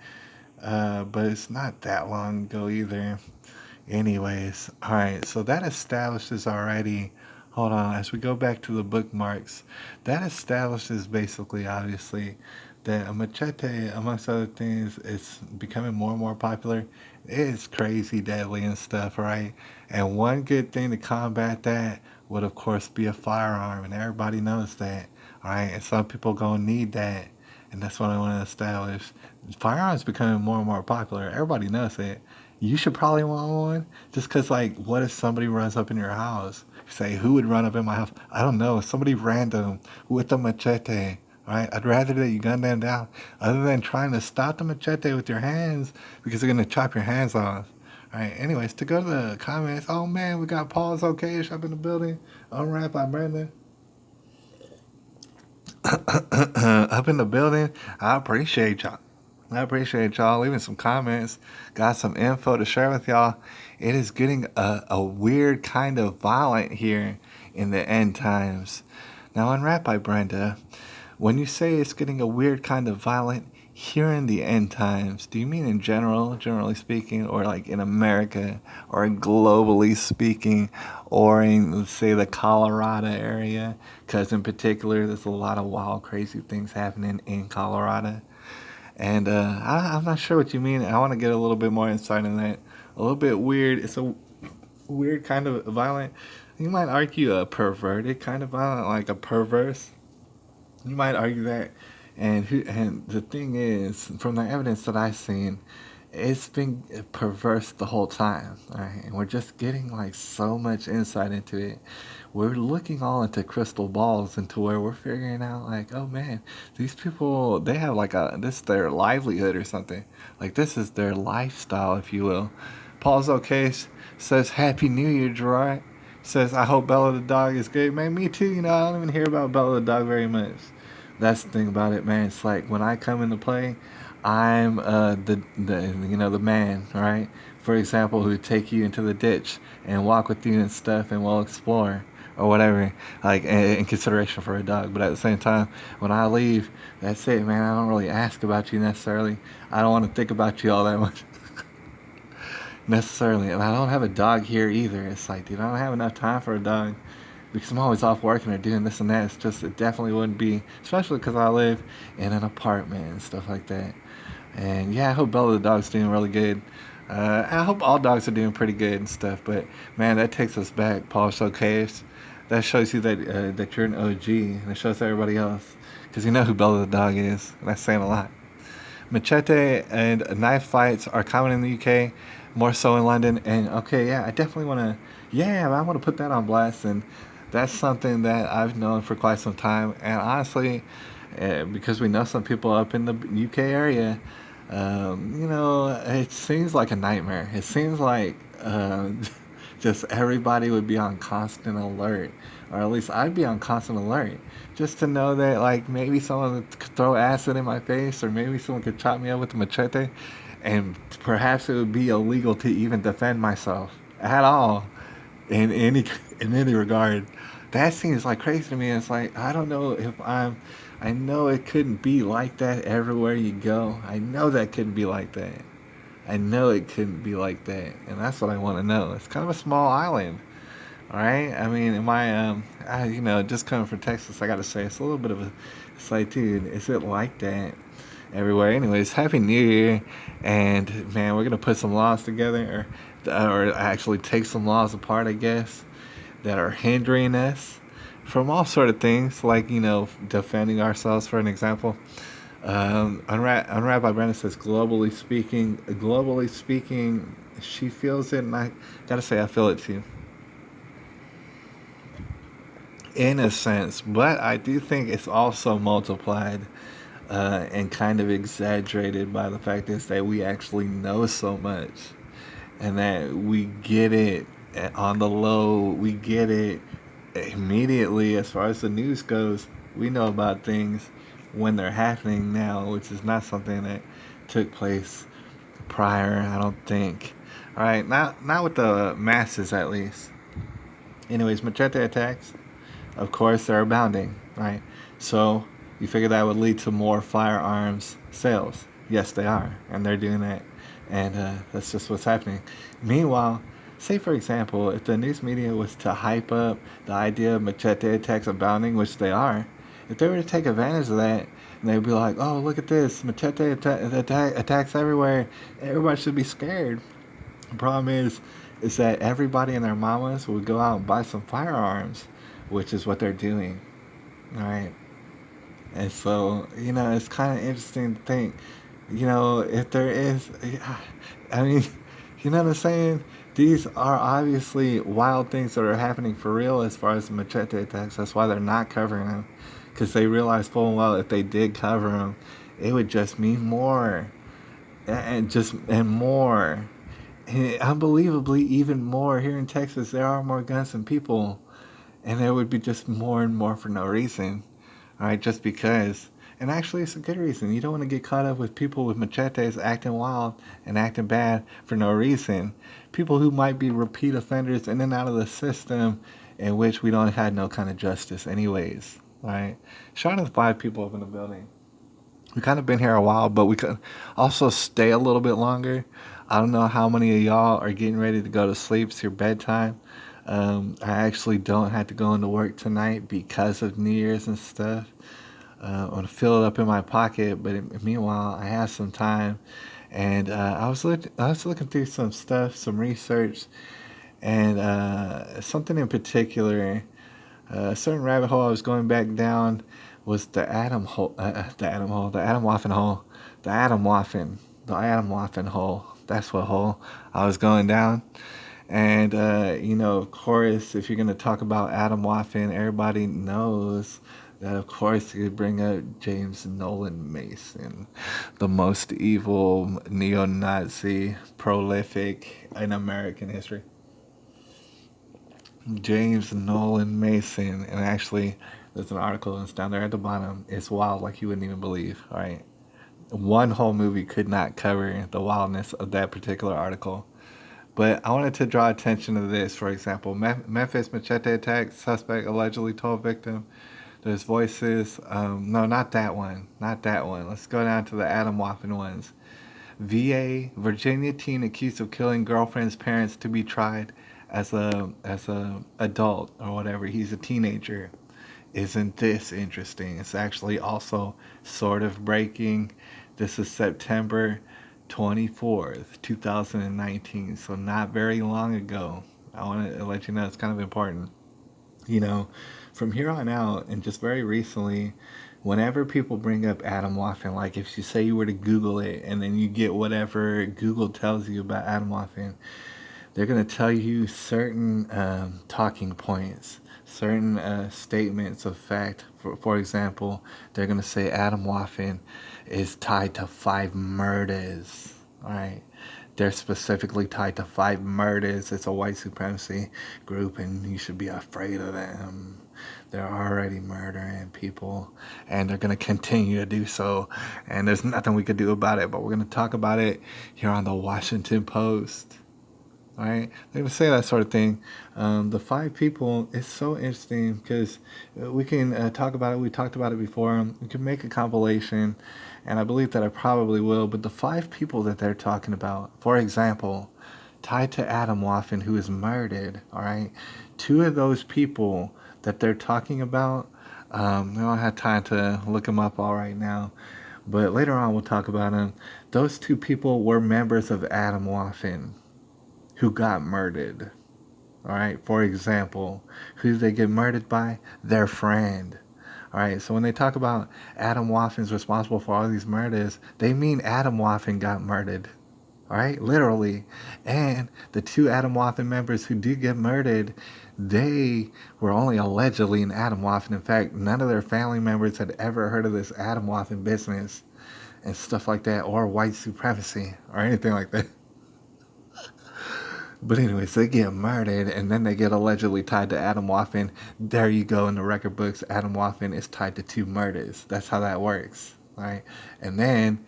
but it's not that long ago either. Anyways, all right, so that establishes already. Hold on, as we go back to the bookmarks, that establishes basically, obviously, that a machete, amongst other things, is becoming more and more popular. It's crazy, deadly, and stuff, right? And one good thing to combat that would, of course, be a firearm, and everybody knows that, all right? And some people gonna need that, and that's what I want to establish. Firearms becoming more and more popular. Everybody knows it. You should probably want one, just because, like, what if somebody runs up in your house? You say, who would run up in my house? I don't know. Somebody random with a machete, right? I'd rather that you gun them down other than trying to stop the machete with your hands because they're going to chop your hands off. All right, anyways, to go to the comments, oh man, we got Paul's okay up in the building. Unwrapped by Brandon. Up in the building. I appreciate y'all. I appreciate y'all leaving some comments. Got some info to share with y'all. It is getting a weird kind of violent here in the end times. Now, unwrapped by Brenda, when you say it's getting a weird kind of violent here in the end times, do you mean in general, generally speaking, or like in America, or globally speaking, or in, let's say, the Colorado area? Because in particular, there's a lot of wild, crazy things happening in Colorado. And I'm not sure what you mean. I want to get a little bit more insight on that. A little bit weird. It's a weird kind of violent. You might argue a perverted kind of violent, like a perverse. You might argue that. And the thing is, from the evidence that I've seen, it's been perverse the whole time, right? And we're just getting like so much insight into it. We're looking all into crystal balls into where we're figuring out like, oh man, these people they have like a this is their livelihood or something. Like this is their lifestyle, if you will. Paul's okay says Happy New Year, Gerard. Says I hope Bella the dog is good. Man, me too. You know, I don't even hear about Bella the dog very much. That's the thing about it, man. It's like when I come into play, I'm the man, right? For example, who take you into the ditch and walk with you and stuff, and we'll explore or whatever, like in consideration for a dog. But at the same time, when I leave, that's it, man. I don't really ask about you necessarily. I don't want to think about you all that much necessarily, and I don't have a dog here either. It's like, dude, I don't have enough time for a dog because I'm always off working or doing this and that. It's just it definitely wouldn't be, especially because I live in an apartment and stuff like that. And yeah, I hope Bella the dog's doing really good. I hope all dogs are doing pretty good and stuff. But man, that takes us back, Paul Showcase. That shows you that you're an OG, and it shows everybody else because you know who Bella the dog is. And that's saying a lot. Machete and knife fights are common in the UK, more so in London. And okay, yeah, I definitely want to, yeah, I want to put that on blast. And that's something that I've known for quite some time. And honestly, because we know some people up in the UK area, it seems like a nightmare. It seems like just everybody would be on constant alert, or at least I'd be on constant alert, just to know that like maybe someone could throw acid in my face, or maybe someone could chop me up with a machete, and perhaps it would be illegal to even defend myself at all in any in any regard. That seems like crazy to me. It's like I don't know if I'm. I know it couldn't be like that everywhere you go. I know that couldn't be like that. I know it couldn't be like that, and that's what I want to know. It's kind of a small island, all right. I mean, just coming from Texas, I got to say it's a little bit of a. It's like, dude, is it like that everywhere? Anyways, Happy New Year, and man, we're gonna put some laws together, or actually take some laws apart, I guess, that are hindering us from all sort of things, like defending ourselves. For an example, Unwrapped by Brenda says, globally speaking, she feels it, and I gotta say, I feel it too, in a sense. But I do think it's also multiplied and kind of exaggerated by the fact is that we actually know so much, and that we get it on the low. We get it immediately as far as the news goes. We know about things when they're happening now, which is not something that took place prior, I don't think. All right, not with the masses at least. Anyways, machete attacks, of course, they're abounding, right? So you figure that would lead to more firearms sales. Yes, they are, and they're doing that, and that's just what's happening. Meanwhile, say for example, if the news media was to hype up the idea of machete attacks abounding, which they are, if they were to take advantage of that, and they'd be like, "Oh, look at this, machete attacks everywhere. Everybody should be scared." The problem is that everybody and their mamas would go out and buy some firearms, which is what they're doing, right? And so, it's kind of interesting to think, if there is, I mean, you know what I'm saying? These are obviously wild things that are happening for real as far as the machete attacks. That's why they're not covering them, because they realize full and well if they did cover them, it would just mean more, and more. And unbelievably, even more here in Texas, there are more guns than people, and there would be just more and more for no reason. All right, just because. And actually, it's a good reason. You don't want to get caught up with people with machetes acting wild and acting bad for no reason. People who might be repeat offenders in and out of the system in which we don't have no kind of justice, anyways. All right. Shout out to the 5 people up in the building. We kind of been here a while, but we could also stay a little bit longer. I don't know how many of y'all are getting ready to go to sleep. It's your bedtime. I actually don't have to go into work tonight because of New Year's and stuff. I'm gonna fill it up in my pocket, but meanwhile, I have some time, and I was looking through some stuff, some research, and something in particular. A certain rabbit hole I was going back down was the atom hole, the atom hole, the atom waffin hole, the atom waffin hole. That's what hole I was going down. And of course, if you're gonna talk about Adam Waffen, everybody knows that, of course, you bring up James Nolan Mason, the most evil neo-Nazi, prolific in American history. James Nolan Mason, and actually, there's an article that's down there at the bottom. It's wild, like you wouldn't even believe. All right, one whole movie could not cover the wildness of that particular article. But I wanted to draw attention to this. For example, Memphis machete attack suspect allegedly told victim. There's voices. No, not that one. Not that one. Let's go down to the Adam Waffen ones. VA Virginia teen accused of killing girlfriend's parents to be tried as a adult or whatever. He's a teenager. Isn't this interesting? It's actually also sort of breaking. This is September 24th, 2019, so not very long ago. I want to let you know it's kind of important. You know, from here on out, and just very recently, whenever people bring up Adam Waffen, like if you say you were to Google it and then you get whatever Google tells you about Adam Waffen, they're going to tell you certain talking points, certain statements of fact. For example, they're going to say Adam Waffen is tied to 5 murders. All right. They're specifically tied to 5 murders. It's a white supremacy group, and you should be afraid of them. They're already murdering people, and they're going to continue to do so. And there's nothing we could do about it, but we're going to talk about it here on the Washington Post. All right, they're gonna say that sort of thing. The 5 people is so interesting because we can talk about it. We talked about it before. We can make a compilation, and I believe that I probably will. But the 5 people that they're talking about, for example, tied to Adam Waffen, who is murdered. All right, 2 of those people that they're talking about. I don't have time to look them up all right now, but later on we'll talk about them. Those 2 people were members of Adam Waffen who got murdered. All right, for example, who did they get murdered by? Their friend. All right, so when they talk about Adam Waffen's responsible for all these murders, they mean Adam Waffen got murdered. All right, literally. And the 2 Adam Waffen members who did get murdered, they were only allegedly in Adam Waffen. In fact, none of their family members had ever heard of this Adam Waffen business and stuff like that, or white supremacy, or anything like that. But anyways, they get murdered and then they get allegedly tied to Adam Waffen. There you go in the record books. Adam Waffen is tied to 2 murders. That's how that works, right? And then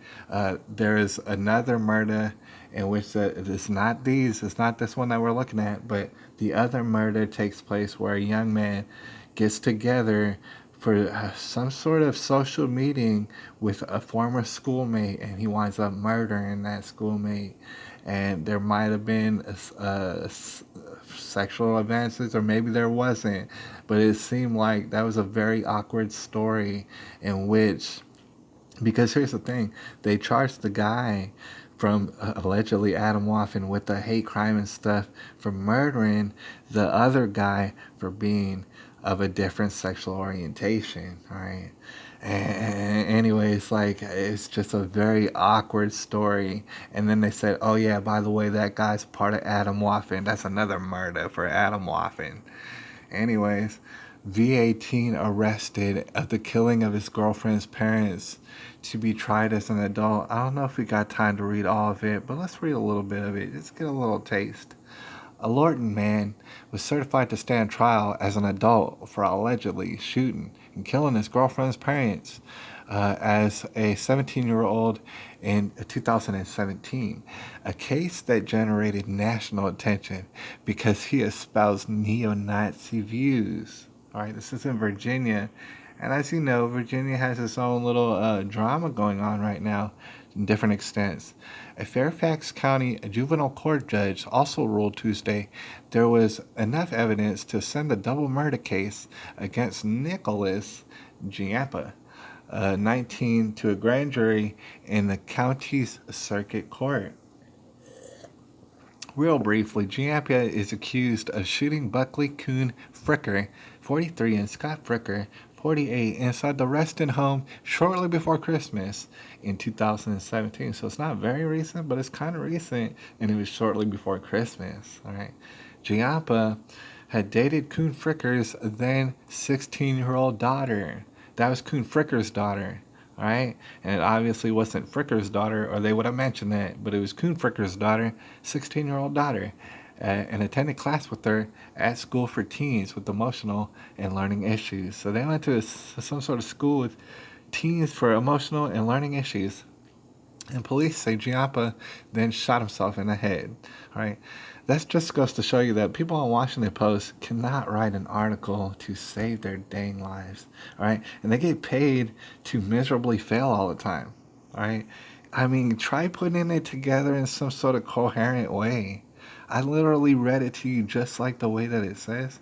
there is another murder in which it's not it's not this one that we're looking at, but the other murder takes place where a young man gets together for some sort of social meeting with a former schoolmate, and he winds up murdering that schoolmate. And there might have been sexual advances, or maybe there wasn't, but it seemed like that was a very awkward story in which, because here's the thing, they charged the guy from allegedly Adam Waffen with the hate crime and stuff for murdering the other guy for being of a different sexual orientation, right? And anyways, like, it's just a very awkward story. And then they said, oh yeah, by the way, that guy's part of Adam Waffen. That's another murder for Adam Waffen. Anyways, VA teen arrested of the killing of his girlfriend's parents to be tried as an adult. I don't know if we got time to read all of it, but let's read a little bit of it. Just get a little taste A Lorton man was certified to stand trial as an adult for allegedly shooting and killing his girlfriend's parents as a 17-year-old in 2017, a case that generated national attention because he espoused neo-Nazi views. All right, this is in Virginia, and as you know, Virginia has its own little drama going on right now in different extents. A Fairfax County juvenile court judge also ruled Tuesday there was enough evidence to send a double murder case against Nicholas Giampa, 19, to a grand jury in the county's circuit court. Real briefly, Giampa is accused of shooting Buckley Coon Fricker, 43, and Scott Fricker, 48, inside the Reston home shortly before Christmas in 2017. So it's not very recent, but it's kind of recent, and it was shortly before Christmas. All right. Giampa had dated Coon Fricker's then 16-year-old daughter. That was Coon Fricker's daughter. All right, and it obviously wasn't Fricker's daughter, or they would have mentioned that, but it was Coon Fricker's daughter, 16-year-old daughter, and attended class with her at school for teens with emotional and learning issues. So they went to some sort of school with teens for emotional and learning issues. And police say Giampa then shot himself in the head. All right, that just goes to show you that people on Washington Post cannot write an article to save their dang lives. All right, and they get paid to miserably fail all the time. All right, I mean, try putting it together in some sort of coherent way. I literally read it to you just like the way that it says.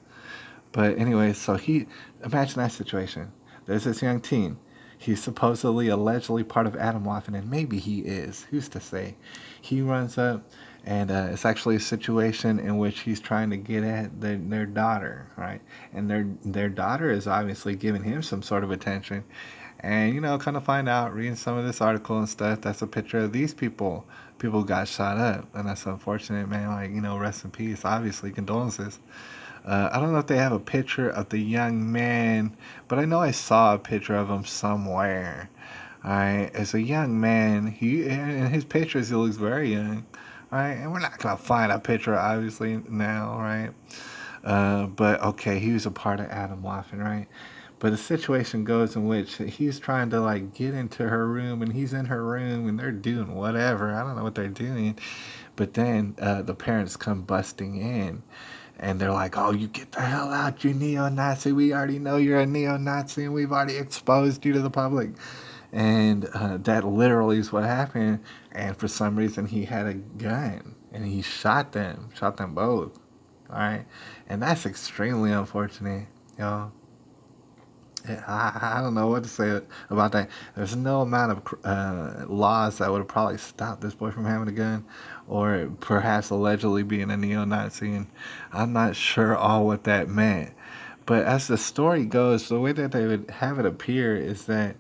But anyway, so imagine that situation. There's this young teen. He's supposedly, allegedly part of Atomwaffles, and maybe he is. Who's to say? He runs up, and it's actually a situation in which he's trying to get at their daughter, right? And their daughter is obviously giving him some sort of attention. And, kind of find out, reading some of this article and stuff, that's a picture of these people. People got shot up, and that's unfortunate, man. Like, rest in peace. Obviously, condolences. I don't know if they have a picture of the young man, but I know I saw a picture of him somewhere. Alright, as a young man, in his pictures he looks very young. Alright, and we're not gonna find a picture obviously now, right? But okay, he was a part of Adam Waffen, right? But the situation goes in which he's trying to like get into her room, and he's in her room, and they're doing whatever. I don't know what they're doing, but then the parents come busting in, and they're like, "Oh, you get the hell out, you neo-Nazi! We already know you're a neo-Nazi, and we've already exposed you to the public." And that literally is what happened. And for some reason, he had a gun, and he shot them both. All right, and that's extremely unfortunate, y'all. I don't know what to say about that. There's no amount of laws that would have probably stopped this boy from having a gun, or perhaps allegedly being a neo-Nazi. And I'm not sure all what that meant. But as the story goes, the way that they would have it appear is that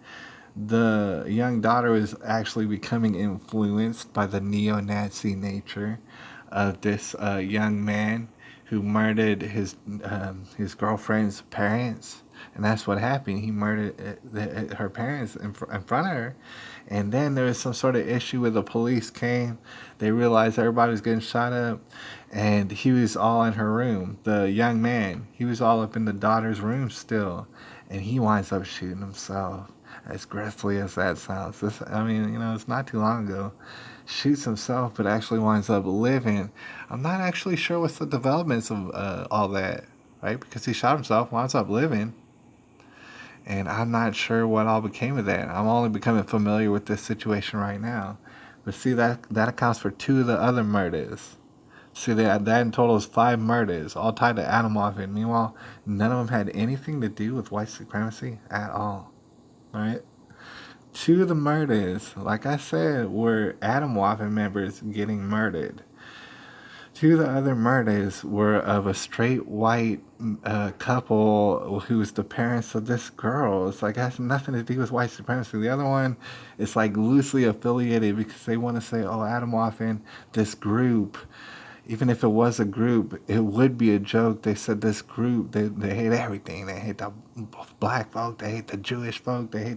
the young daughter is actually becoming influenced by the neo-Nazi nature of this young man who murdered his girlfriend's parents, and that's what happened. He murdered her parents in front of her, and then there was some sort of issue where the police came. They realized everybody was getting shot up, and he was all in her room. The young man, he was all up in the daughter's room still, and he winds up shooting himself. As grisly as that sounds, I mean, it's not too long ago. Shoots himself, but actually winds up living. I'm not actually sure what's the developments of all that, right? Because he shot himself, winds up living, and I'm not sure what all became of that. I'm only becoming familiar with this situation right now. But see, that accounts for two of the other murders. See, that in total is 5 murders, all tied to Atomwaffles. Meanwhile, none of them had anything to do with white supremacy at all. Right? 2 of the murders, like I said, were Atomwaffen members getting murdered. 2 of the other murders were of a straight white couple who was the parents of this girl. It's like it has nothing to do with white supremacy. The other one is like loosely affiliated because they want to say, "Oh, Atomwaffen, this group even if it was a group, it would be a joke. They said this group, they hate everything. They hate the black folk, they hate the Jewish folk, they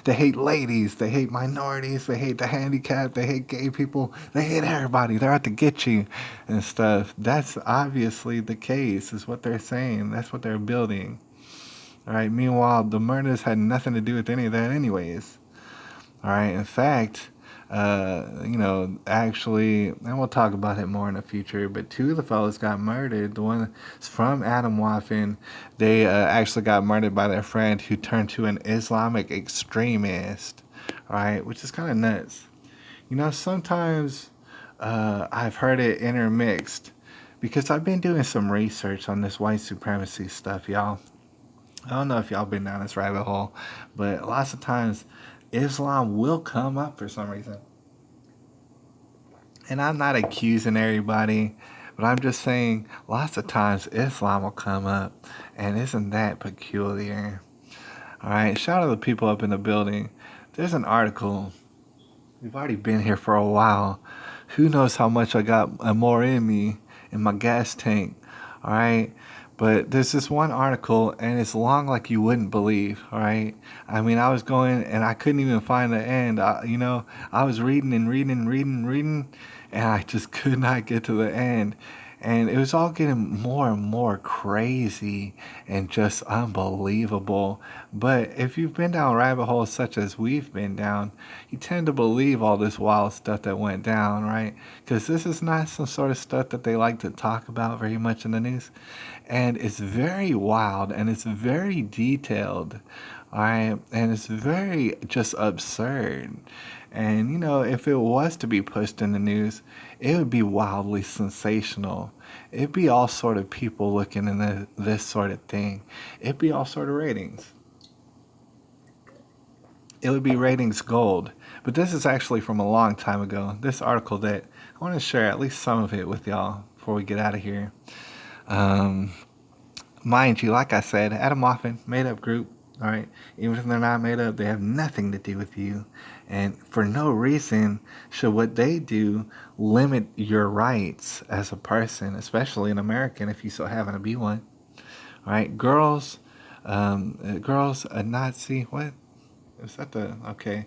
hate ladies, they hate minorities, they hate the handicapped, they hate gay people, they hate everybody. They're out to get you and stuff. That's obviously the case, is what they're saying. That's what they're building. All right. Meanwhile, the murders had nothing to do with any of that, anyways. All right. In fact, actually, and we'll talk about it more in the future, but two of the fellas got murdered. The one from Atomwaffen, they actually got murdered by their friend who turned to an Islamic extremist, right? Which is kind of nuts. Sometimes I've heard it intermixed because I've been doing some research on this white supremacy stuff, y'all. I don't know if y'all been down this rabbit hole, but lots of times Islam will come up for some reason. And I'm not accusing everybody, but I'm just saying lots of times Islam will come up. And isn't that peculiar? All right, shout out to the people up in the building. There's an article. We've already been here for a while. Who knows how much I got more in me in my gas tank? All right. But there's this one article, and it's long like you wouldn't believe, all right? I mean, I was going, and I couldn't even find the end. I was reading and reading and reading and reading, and I just could not get to the end. And it was all getting more and more crazy and just unbelievable. But if you've been down rabbit holes such as we've been down, you tend to believe all this wild stuff that went down, right? Because this is not some sort of stuff that they like to talk about very much in the news. And it's very wild and it's very detailed, all right? And it's very just absurd. And if it was to be pushed in the news, it would be wildly sensational. It'd be all sort of people looking in this sort of thing. It'd be all sort of ratings. It would be ratings gold. But this is actually from a long time ago. This article that I want to share at least some of it with y'all before we get out of here. Um, Mind you, like I said, Atomwaffen, made up group. All right, even if they're not made up, they have nothing to do with you, and for no reason should what they do limit your rights as a person, especially an American, if you so happen to be one. All right, girls, a Nazi. What is that? Okay.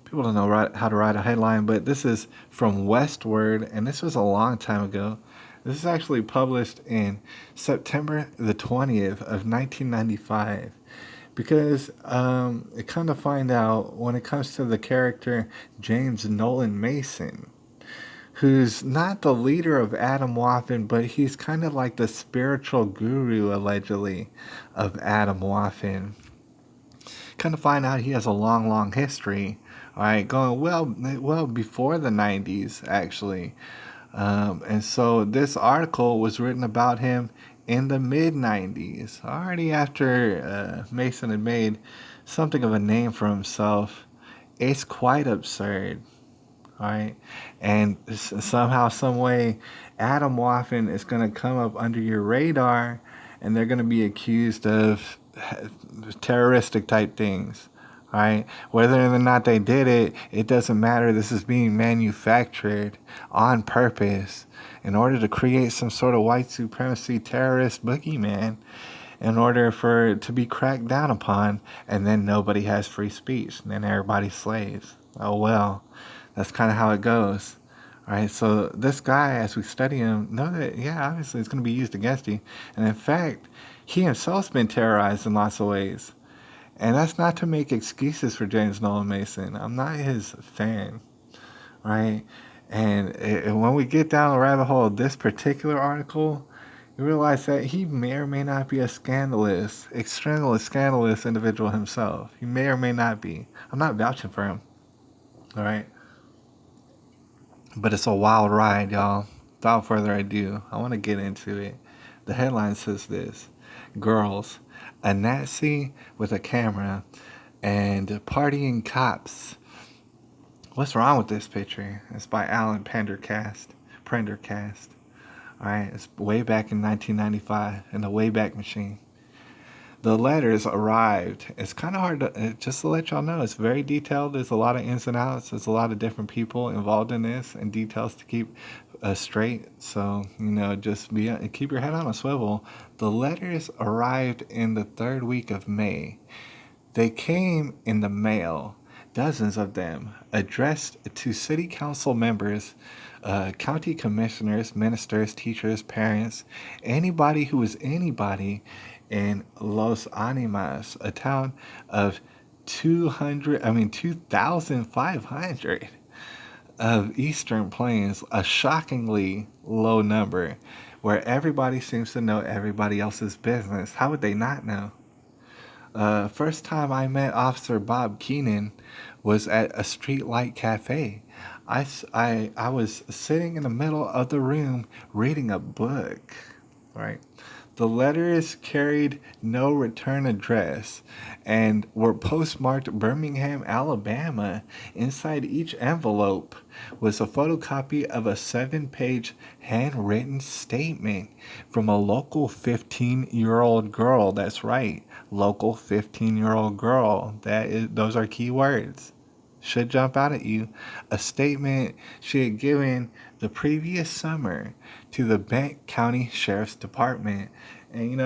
People don't know how to write a headline, but this is from Westword, and this was a long time ago. This is actually published in September the 20th of 1995. Because it kind of find out when it comes to the character James Nolan Mason, who's not the leader of Atomwaffen, but he's kind of like the spiritual guru, allegedly, of Atomwaffen. Kind of find out he has a long, long history, all right, going well before the 90s, actually. And so this article was written about him in the mid 90s, already after Mason had made something of a name for himself. It's quite absurd, right? And somehow, some way, Atomwaffen is going to come up under your radar, and they're going to be accused of terroristic type things. Right? Whether or not they did it, it doesn't matter. This is being manufactured on purpose in order to create some sort of white supremacy terrorist boogeyman in order for it to be cracked down upon, and then nobody has free speech, and then everybody's slaves. Oh well, that's kind of how it goes. All right, so this guy, as we study him, know that, yeah, obviously it's going to be used against him. And in fact, he himself's been terrorized in lots of ways. And that's not to make excuses for James Nolan Mason. I'm not his fan, right? And when we get down the rabbit hole of this particular article, you realize that he may or may not be a extremely scandalous individual himself. He may or may not be. I'm not vouching for him, all right? But it's a wild ride, y'all. Without further ado, I want to get into it. The headline says this: Girls, a Nazi with a camera, and partying cops. What's wrong with this picture? It's by Alan Prendergast. Alright, it's way back in 1995 in the Wayback Machine. The letters arrived. It's kind of hard to, just to let y'all know, it's very detailed. There's a lot of ins and outs. There's a lot of different people involved in this and details to keep straight. So, just keep your head on a swivel. The letters arrived in the third week of May. They came in the mail, dozens of them, addressed to city council members, county commissioners, ministers, teachers, parents, anybody who was anybody in Los Animas, a town of 2,500 of Eastern Plains, a shockingly low number, where everybody seems to know everybody else's business. How would they not know? First time I met Officer Bob Keenan was at a streetlight cafe. I was sitting in the middle of the room reading a book, right? The letters carried no return address and were postmarked Birmingham, Alabama. Inside each envelope was a photocopy of a 7-page handwritten statement from a local 15-year-old girl. That's right, local 15-year-old girl. Those are key words. Should jump out at you. A statement she had given the previous summer to the Bent County Sheriff's Department. And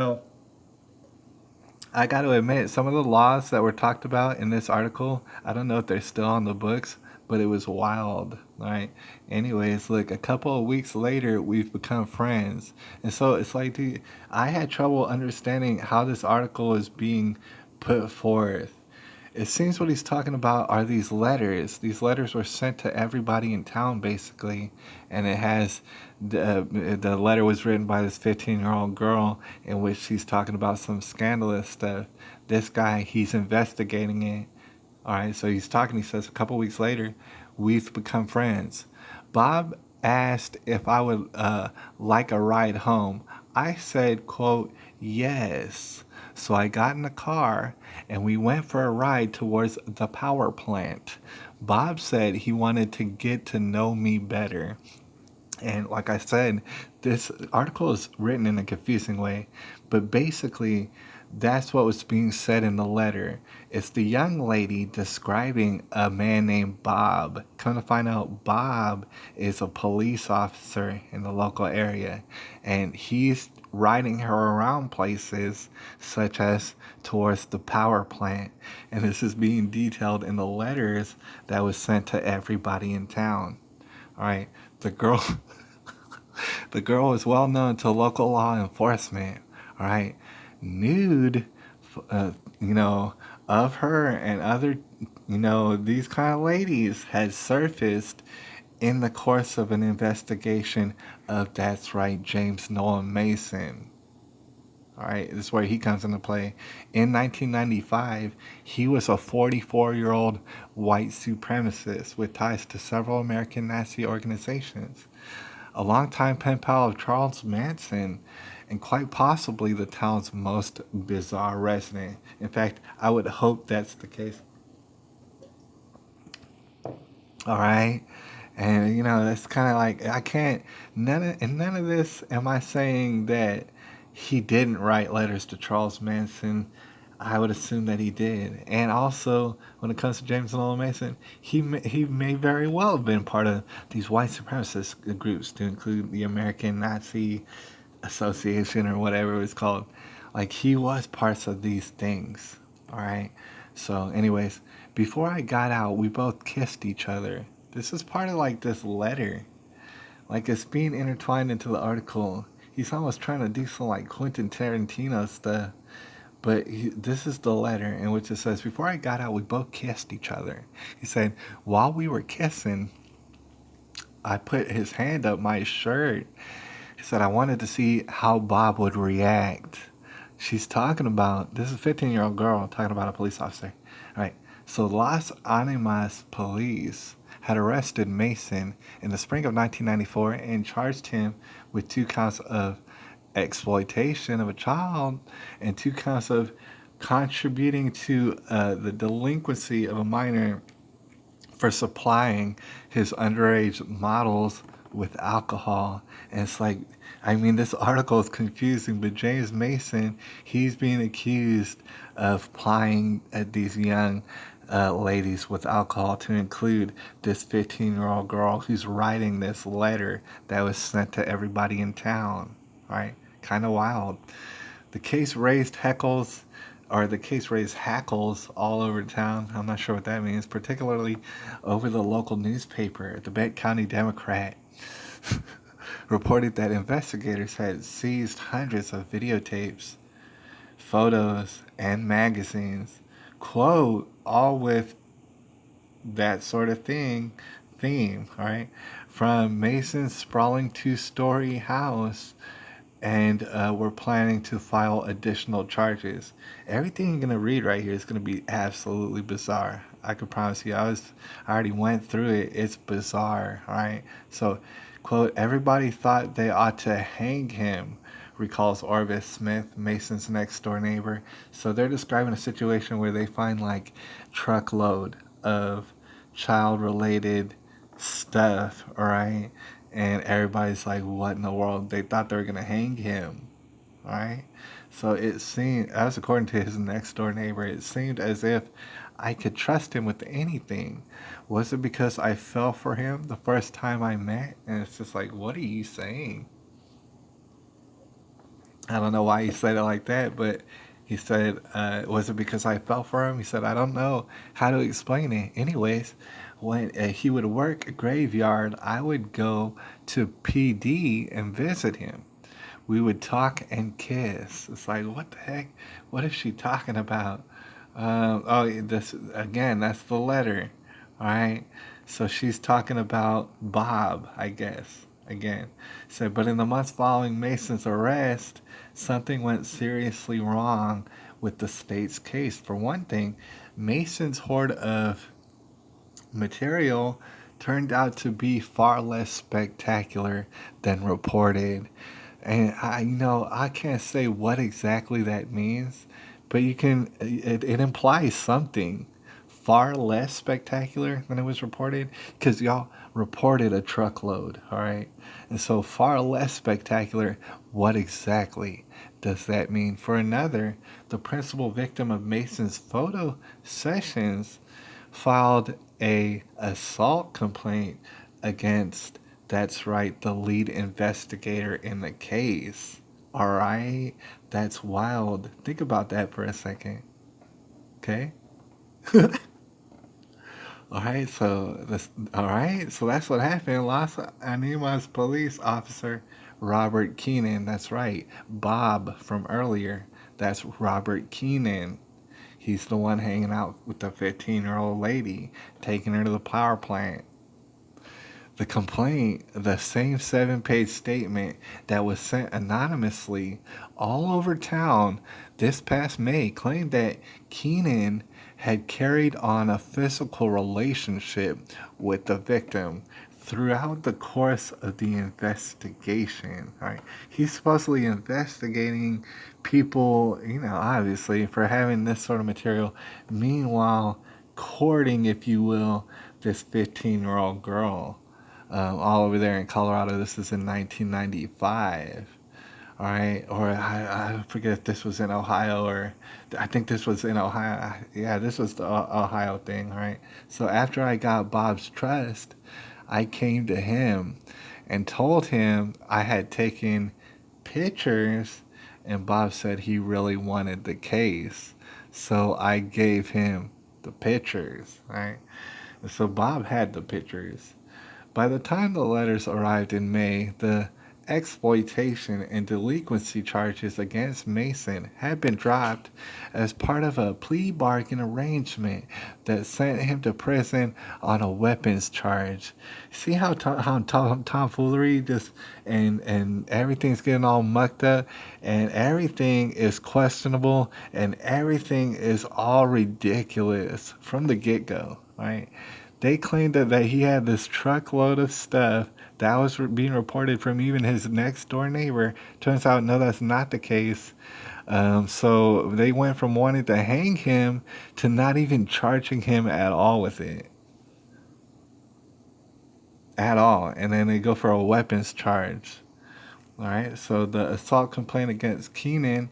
I got to admit, some of the laws that were talked about in this article, I don't know if they're still on the books, but it was wild, right? Anyways, look, a couple of weeks later, we've become friends. And so it's like, dude, I had trouble understanding how this article is being put forth. It seems what he's talking about are these letters. These letters were sent to everybody in town, basically, and it has the letter was written by this 15-year-old girl in which she's talking about some scandalous stuff. This guy, he's investigating it. All right, so he's talking. He says a couple weeks later, we've become friends. Bob asked if I would like a ride home. I said, quote, yes. So I got in the car and we went for a ride towards the power plant. Bob said he wanted to get to know me better. And like I said, this article is written in a confusing way, but basically, that's what was being said in the letter. It's the young lady describing a man named Bob. Come to find out, Bob is a police officer in the local area, and he's riding her around places such as towards the power plant. And this is being detailed in the letters that was sent to everybody in town. All right, the girl, the girl is well known to local law enforcement. All right, nude, uh, you know, of her and other, these kind of ladies had surfaced in the course of an investigation of that's right, James Nolan Mason. All right, this is where he comes into play. In 1995, he was a 44-year-old white supremacist with ties to several American Nazi organizations, a longtime pen pal of Charles Manson, and quite possibly the town's most bizarre resident. In fact, I would hope that's the case. All right. And that's kind of like I can't none of this am I saying that he didn't write letters to Charles Manson. I would assume that he did. And also, when it comes to James Nolan Mason, he may very well have been part of these white supremacist groups, to include the American Nazi Association or whatever it was called. Like he was parts of these things. All right. So, anyways, before I got out, we both kissed each other. This is part of like this letter. Like it's being intertwined into the article. He's almost trying to do some like Quentin Tarantino stuff. But this is the letter in which it says, before I got out, we both kissed each other. He said, while we were kissing, I put his hand up my shirt. He said, I wanted to see how Bob would react. She's talking about, this is a 15-year-old girl talking about a police officer. All right. So Los Animas police had arrested Mason in the spring of 1994 and charged him with 2 counts of exploitation of a child and 2 counts of contributing to the delinquency of a minor for supplying his underage models with alcohol. And it's like, I mean, this article is confusing, but James Mason, he's being accused of plying at these young ladies with alcohol, to include this 15-year-old girl who's writing this letter that was sent to everybody in town. Right? Kind of wild. The case raised hackles all over town. I'm not sure what that means, particularly over the local newspaper. The Benton County Democrat reported that investigators had seized hundreds of videotapes, photos, and magazines, quote, all with that sort of theme, right? From Mason's sprawling two-story house, and we're planning to file additional charges. Everything you're gonna read right here is gonna be absolutely bizarre. I can promise you. I already went through it. It's bizarre, right? So, quote, everybody thought they ought to hang him, recalls Orvis Smith, Mason's next door neighbor. So they're describing a situation where they find like truckload of child related stuff, right? And everybody's like, what in the world? They thought they were gonna hang him, right? So it seemed, as according to his next door neighbor, it seemed as if I could trust him with anything. Was it because I fell for him the first time I met? And it's just like, what are you saying? I don't know why he said it like that, but he said, was it because I fell for him? He said, I don't know how to explain it. Anyways, when he would work a graveyard, I would go to PD and visit him. We would talk and kiss. It's like, what the heck? What is she talking about? Oh, this again, that's the letter. All right. So she's talking about Bob, I guess. Again. So, but in the months following Mason's arrest, something went seriously wrong with the state's case. For one thing, Mason's hoard of material turned out to be far less spectacular than reported. And I can't say what exactly that means, but it implies something far less spectacular than it was reported, because y'all reported a truckload, all right? And so far less spectacular, what exactly does that mean? For another, the principal victim of Mason's photo sessions filed a assault complaint against, that's right, the lead investigator in the case. All right, that's wild. Think about that for a second. Okay. All right, so that's what happened. Los Animas police officer Robert Keenan. That's right, Bob from earlier. That's Robert Keenan. He's the one hanging out with the 15-year-old lady, taking her to the power plant. The complaint, the same 7-page statement that was sent anonymously all over town this past May, claimed that Keenan had carried on a physical relationship with the victim throughout the course of the investigation. Right? He's supposedly investigating people, obviously, for having this sort of material. Meanwhile, courting, if you will, this 15-year-old girl, all over there in Colorado. This is in 1995. All right, or I forget if this was in Ohio, or I think this was in Ohio. Yeah, this was the Ohio thing. All right. So after I got Bob's trust, I came to him and told him I had taken pictures, and Bob said he really wanted the case. So I gave him the pictures, right? So Bob had the pictures. By the time the letters arrived in May, the exploitation and delinquency charges against Mason had been dropped as part of a plea bargain arrangement that sent him to prison on a weapons charge. See how tomfoolery just and everything's getting all mucked up, and everything is questionable, and everything is all ridiculous from the get-go, right? They claimed that he had this truckload of stuff that was being reported from even his next door neighbor. Turns out, no, that's not the case. So they went from wanting to hang him to not even charging him at all with it. At all. And then they go for a weapons charge. All right. So the assault complaint against Keenan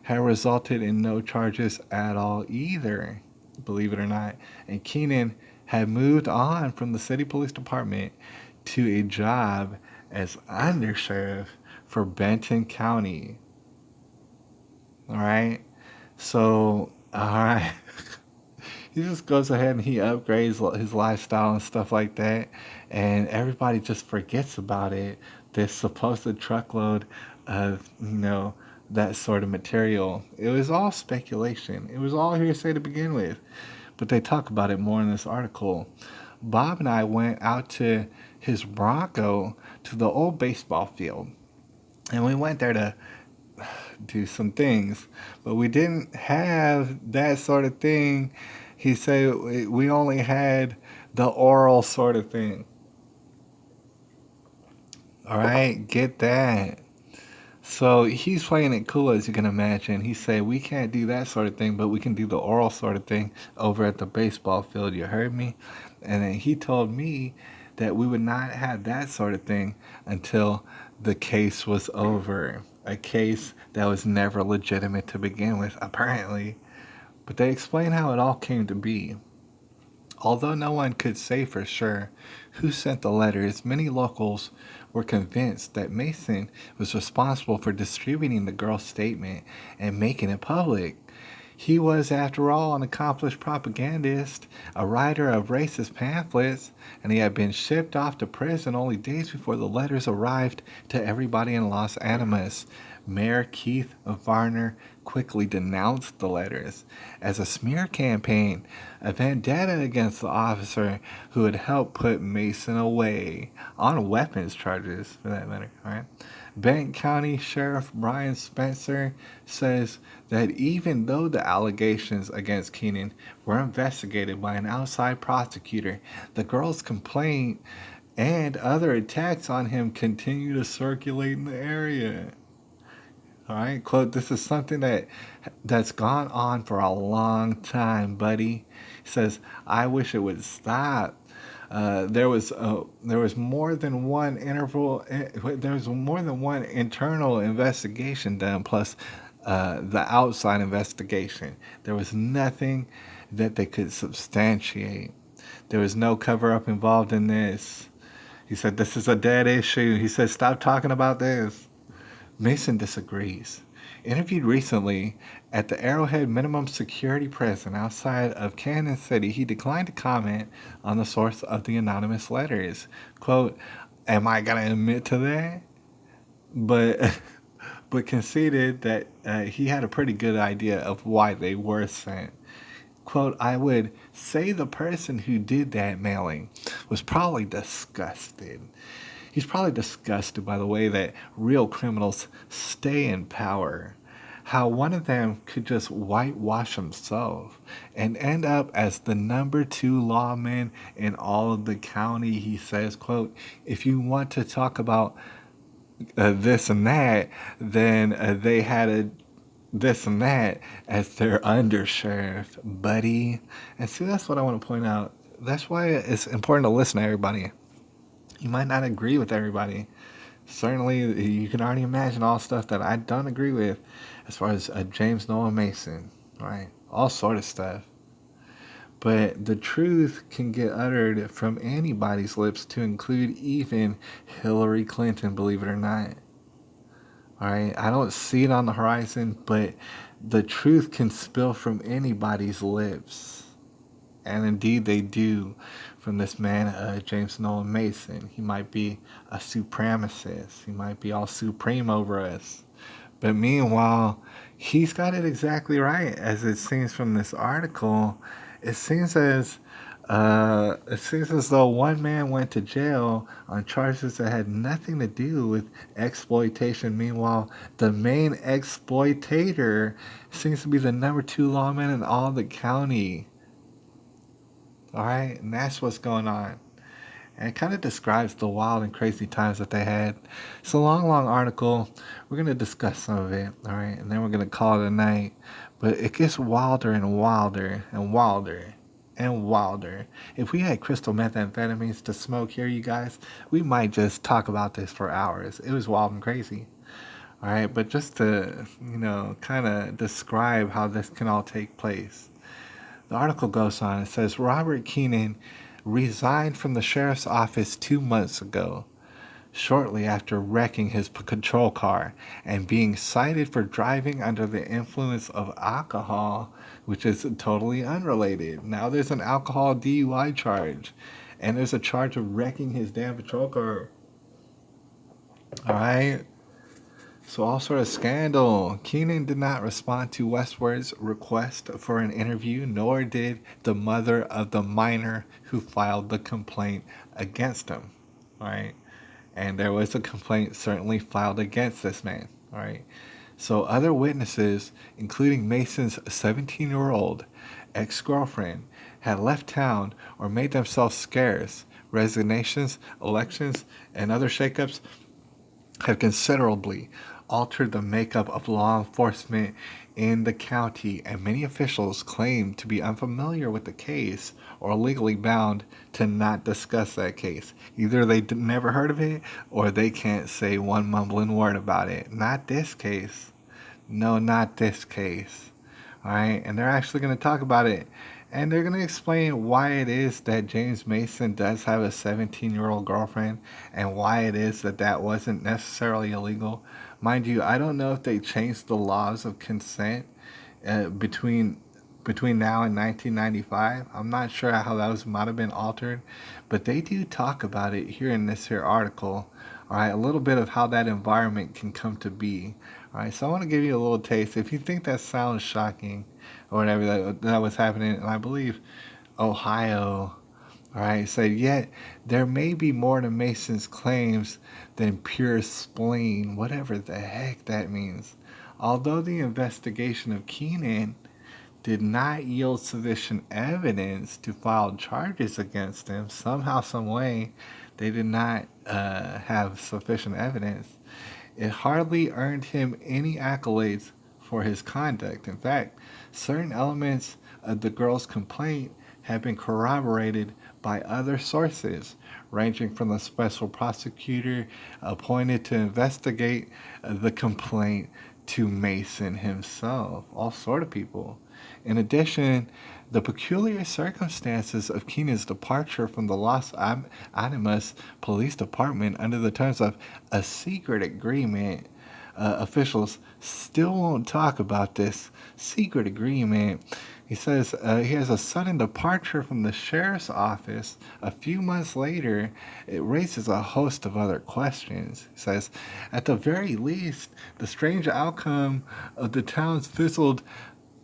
had resulted in no charges at all either. believe it or not. And Keenan had moved on from the city police department to a job as undersheriff for Benton County. All right. So, all right. He just goes ahead and he upgrades his lifestyle and stuff like that, and everybody just forgets about it. This supposed truckload of that sort of material. It was all speculation. It was all hearsay to begin with, but they talk about it more in this article. Bob and I went out to his Bronco to the old baseball field, and we went there to do some things, but we didn't have that sort of thing. He said we only had the oral sort of thing. All right, get that. So he's playing it cool, as you can imagine. He said we can't do that sort of thing, but we can do the oral sort of thing over at the baseball field. You heard me? And then he told me that we would not have that sort of thing until the case was over. A case that was never legitimate to begin with, apparently. But they explain how it all came to be. Although no one could say for sure who sent the letters, many locals were convinced that Massonn was responsible for distributing the girl's statement and making it public. He was, after all, an accomplished propagandist, a writer of racist pamphlets, and he had been shipped off to prison only days before the letters arrived to everybody in Los Animas. Mayor Keith Varner quickly denounced the letters as a smear campaign, a vendetta against the officer who had helped put Massonn away on weapons charges, for that matter. All right. Benton County Sheriff Brian Spencer says that even though the allegations against Keenan were investigated by an outside prosecutor, the girl's complaint and other attacks on him continue to circulate in the area. All right, quote, this is something that's gone on for a long time, buddy. He says, I wish it would stop. There was more than one there was more than one internal investigation done, plus the outside investigation. There was nothing that they could substantiate. There was no cover up involved in this. He said, this is a dead issue. He said, stop talking about this. Massonn disagrees. Interviewed recently at the Arrowhead Minimum Security Prison outside of Kansas City, he declined to comment on the source of the anonymous letters. Quote, am I going to admit to that? But but conceded that he had a pretty good idea of why they were sent. Quote, I would say the person who did that mailing was probably disgusted. He's probably disgusted by the way that real criminals stay in power. How one of them could just whitewash himself and end up as the number two lawman in all of the county. He says, quote, if you want to talk about this and that, then they had a this and that as their undersheriff, buddy. And see, that's what I want to point out. That's why it's important to listen to everybody. You might not agree with everybody. Certainly, you can already imagine all stuff that I don't agree with as far as James Nolan Massonn, right? All sort of stuff. But the truth can get uttered from anybody's lips to include even Hillary Clinton, believe it or not. All right, I don't see it on the horizon, but the truth can spill from anybody's lips. And indeed they do from this man, James Nolan Massonn. He might be a supremacist. He might be all supreme over us. But meanwhile, he's got it exactly right. As it seems from this article, it seems as it seems as though one man went to jail on charges that had nothing to do with exploitation. Meanwhile, the main exploitator seems to be the number two lawman in all the county. All right, and that's what's going on. And it kind of describes the wild and crazy times that they had. It's a long, long article. We're going to discuss some of it, all right? And then we're going to call it a night. But it gets wilder and wilder and wilder and wilder. If we had crystal methamphetamines to smoke here, you guys, we might just talk about this for hours. It was wild and crazy. All right, but just to, kind of describe how this can all take place. The article goes on. It says Robert Keenan resigned from the sheriff's office 2 months ago, shortly after wrecking his patrol car and being cited for driving under the influence of alcohol, which is totally unrelated. Now there's an alcohol DUI charge, and there's a charge of wrecking his damn patrol car. All right. So all sort of scandal. Keenan did not respond to Westward's request for an interview, nor did the mother of the minor who filed the complaint against him. All right. And there was a complaint certainly filed against this man. All right. So other witnesses, including Mason's 17-year-old ex-girlfriend, had left town or made themselves scarce. Resignations, elections, and other shakeups have considerably altered the makeup of law enforcement in the county, and many officials claim to be unfamiliar with the case or legally bound to not discuss that case. Either they never heard of it or they can't say one mumbling word about it. Not this case. No, not this case. All right, and they're actually going to talk about it. And they're going to explain why it is that James Mason does have a 17-year-old girlfriend and why it is that that wasn't necessarily illegal. Mind you, I don't know if they changed the laws of consent between now and 1995. I'm not sure how those might have been altered, but they do talk about it here in this here article. All right, a little bit of how that environment can come to be. All right, so I want to give you a little taste. If you think that sounds shocking or whatever that was happening, and I believe Ohio, all right, said yet there may be more to Mason's claims than pure spleen, whatever the heck that means. Although the investigation of Keenan did not yield sufficient evidence to file charges against him, somehow, some way, they did not have sufficient evidence. It hardly earned him any accolades for his conduct. In fact, certain elements of the girl's complaint have been corroborated by other sources, ranging from the special prosecutor appointed to investigate the complaint to Mason himself, all sort of people. In addition, the peculiar circumstances of Keenan's departure from the Los Animas Police Department under the terms of a secret agreement. Officials still won't talk about this secret agreement. He says he has a sudden departure from the sheriff's office. A few months later, it raises a host of other questions. He says, at the very least, the strange outcome of the town's fizzled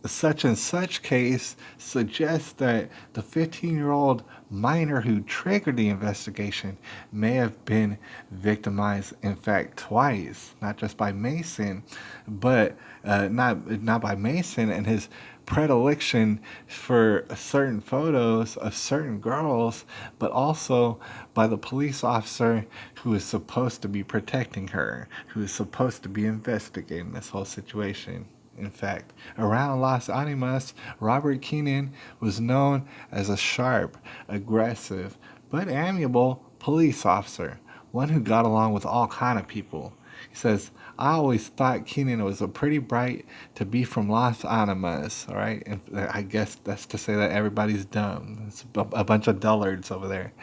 such and such case suggests that the 15-year-old minor who triggered the investigation may have been victimized, in fact, twice, not just by Mason, but not by Mason and his predilection for certain photos of certain girls, but also by the police officer who is supposed to be protecting her, who is supposed to be investigating this whole situation. In fact, around Las Animas, Robert Keenan was known as a sharp, aggressive, but amiable police officer, one who got along with all kind of people. He says, I always thought Keenan was a pretty bright to be from Las Animas, all right? And I guess that's to say that everybody's dumb. It's a bunch of dullards over there.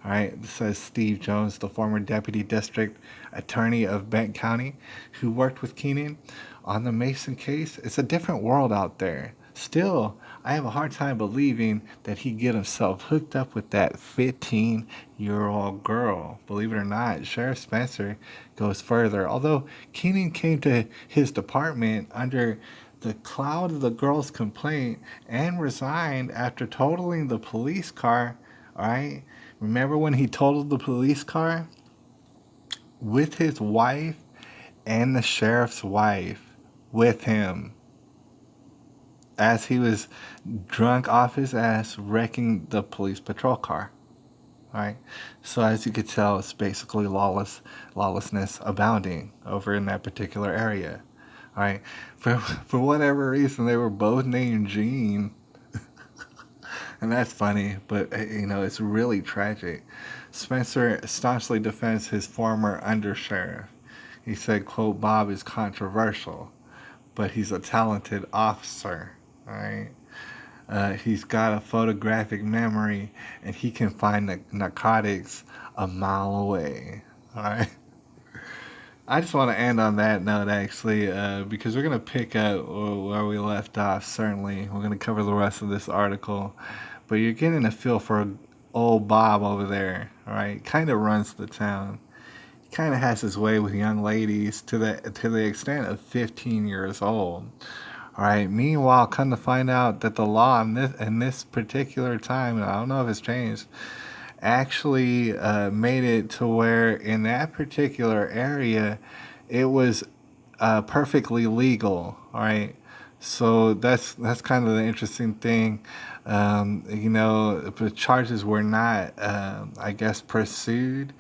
All right, this says Steve Jones, the former deputy district attorney of Benton County, who worked with Keenan on the Mason case. It's a different world out there. Still, I have a hard time believing that he get himself hooked up with that 15-year-old girl. Believe it or not, Sheriff Spencer goes further. Although Keenan came to his department under the cloud of the girl's complaint and resigned after totaling the police car, all right? Remember when he totaled the police car? With his wife and the sheriff's wife with him as he was drunk off his ass wrecking the police patrol car. All right. So as you could tell, it's basically lawlessness abounding over in that particular area. All right. For whatever reason, they were both named Gene. And that's funny, but it's really tragic. Spencer staunchly defends his former undersheriff. He said, quote, Bob is controversial, but he's a talented officer. All right. He's got a photographic memory, and he can find narcotics a mile away. All right. I just want to end on that note, actually, because we're going to pick up where we left off, certainly. We're going to cover the rest of this article. But you're getting a feel for old Bob over there, all right? Kind of runs the town. He kind of has his way with young ladies to the extent of 15 years old. All right. Meanwhile, come to find out that the law in this particular time, and I don't know if it's changed, actually made it to where in that particular area, it was perfectly legal. All right. So that's kind of the interesting thing. The charges were not, I guess, pursued,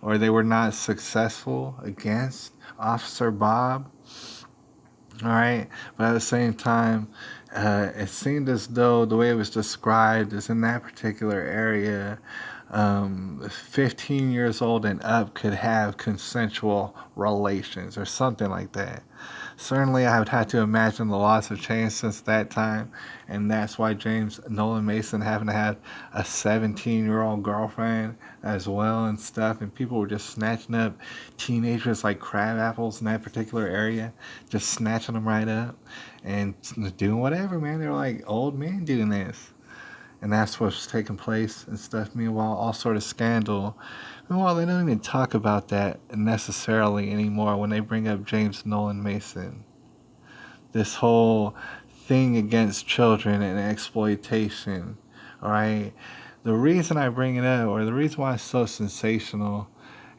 or they were not successful against Officer Bob. All right, but at the same time, it seemed as though the way it was described is in that particular area, 15 years old and up could have consensual relations or something like that. Certainly, I would have to imagine the laws have changed since that time, and that's why James Nolan Mason having to have a 17-year-old girlfriend as well and stuff, and people were just snatching up teenagers like crab apples in that particular area, just snatching them right up and doing whatever, man. They were like old men doing this. And that's what's taking place and stuff. Meanwhile, all sort of scandal. Meanwhile, they don't even talk about that necessarily anymore when they bring up James Nolan Mason. This whole thing against children and exploitation. All right. The reason I bring it up, or the reason why it's so sensational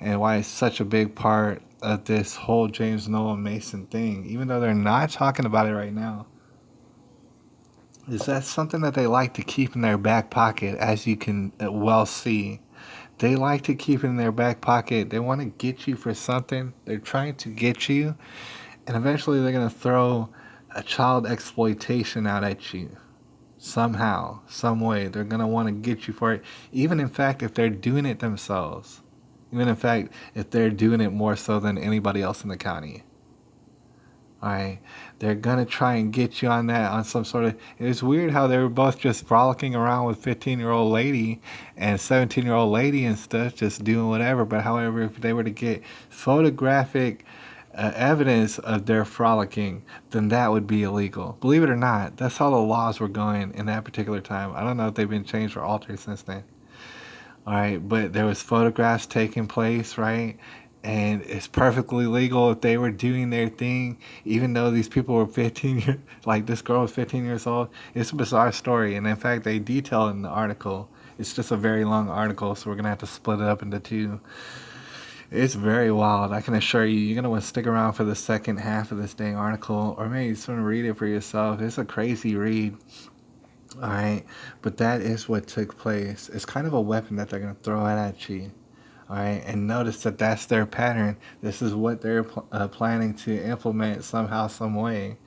and why it's such a big part of this whole James Nolan Mason thing, even though they're not talking about it right now, is that something that they like to keep in their back pocket, as you can well see. They like to keep it in their back pocket. They want to get you for something. They're trying to get you, and eventually they're going to throw a child exploitation out at you. Somehow, some way, they're going to want to get you for it. Even in fact, if they're doing it themselves. Even in fact, if they're doing it more so than anybody else in the county. Alright, they're gonna try and get you on that on some sort of. It's weird how they were both just frolicking around with 15-year-old lady and 17-year-old lady and stuff, just doing whatever. But however, if they were to get photographic evidence of their frolicking, then that would be illegal. Believe it or not, that's how the laws were going in that particular time. I don't know if they've been changed or altered since then. All right, but there was photographs taking place, right? And it's perfectly legal if they were doing their thing, even though these people were 15 years, like this girl was 15 years old. It's a bizarre story, and in fact, they detail it in the article. It's just a very long article, so we're gonna have to split it up into two. It's very wild. I can assure you, you're gonna want to stick around for the second half of this dang article, or maybe just want to read it for yourself. It's a crazy read. All right, but that is what took place. It's kind of a weapon that they're gonna throw it at you. All right, and notice that that's their pattern. This is what they're planning to implement somehow, some way.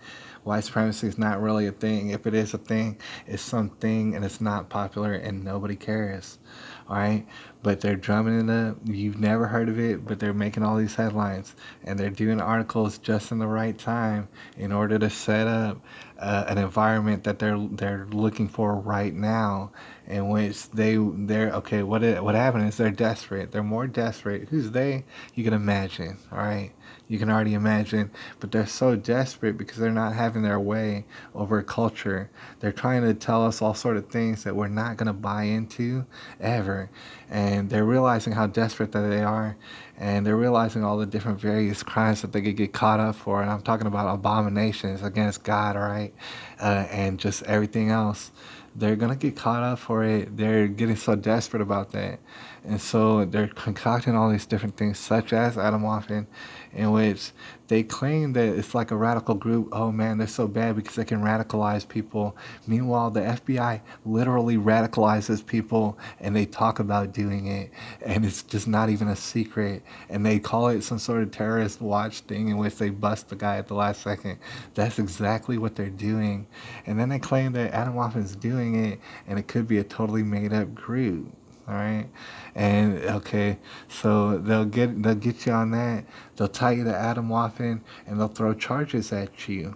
White supremacy is not really a thing. If it is a thing, it's something and it's not popular and nobody cares. All right, but they're drumming it up. You've never heard of it, but they're making all these headlines and they're doing articles just in the right time in order to set up an environment that they're looking for right now, in which they're okay. What happened is they're desperate. They're more desperate. Who's they? You can imagine. All right, you can already imagine. But they're so desperate because they're not having their way over culture. They're trying to tell us all sort of things that we're not gonna buy into ever, and they're realizing how desperate that they are, and they're realizing all the different various crimes that they could get caught up for. And I'm talking about abominations against God, all right, and just everything else. They're gonna get caught up for it. They're getting so desperate about that, and so they're concocting all these different things, such as Atomwaffles, in which they claim that it's like a radical group. Oh man, they're so bad because they can radicalize people. Meanwhile, the FBI literally radicalizes people, and they talk about doing it, and it's just not even a secret. And they call it some sort of terrorist watch thing in which they bust the guy at the last second. That's exactly what they're doing. And then they claim that Atomwaffles is doing it, and it could be a totally made up group. All right, and okay, so they'll get you on that. They'll tie you to Atomwaffen, and they'll throw charges at you.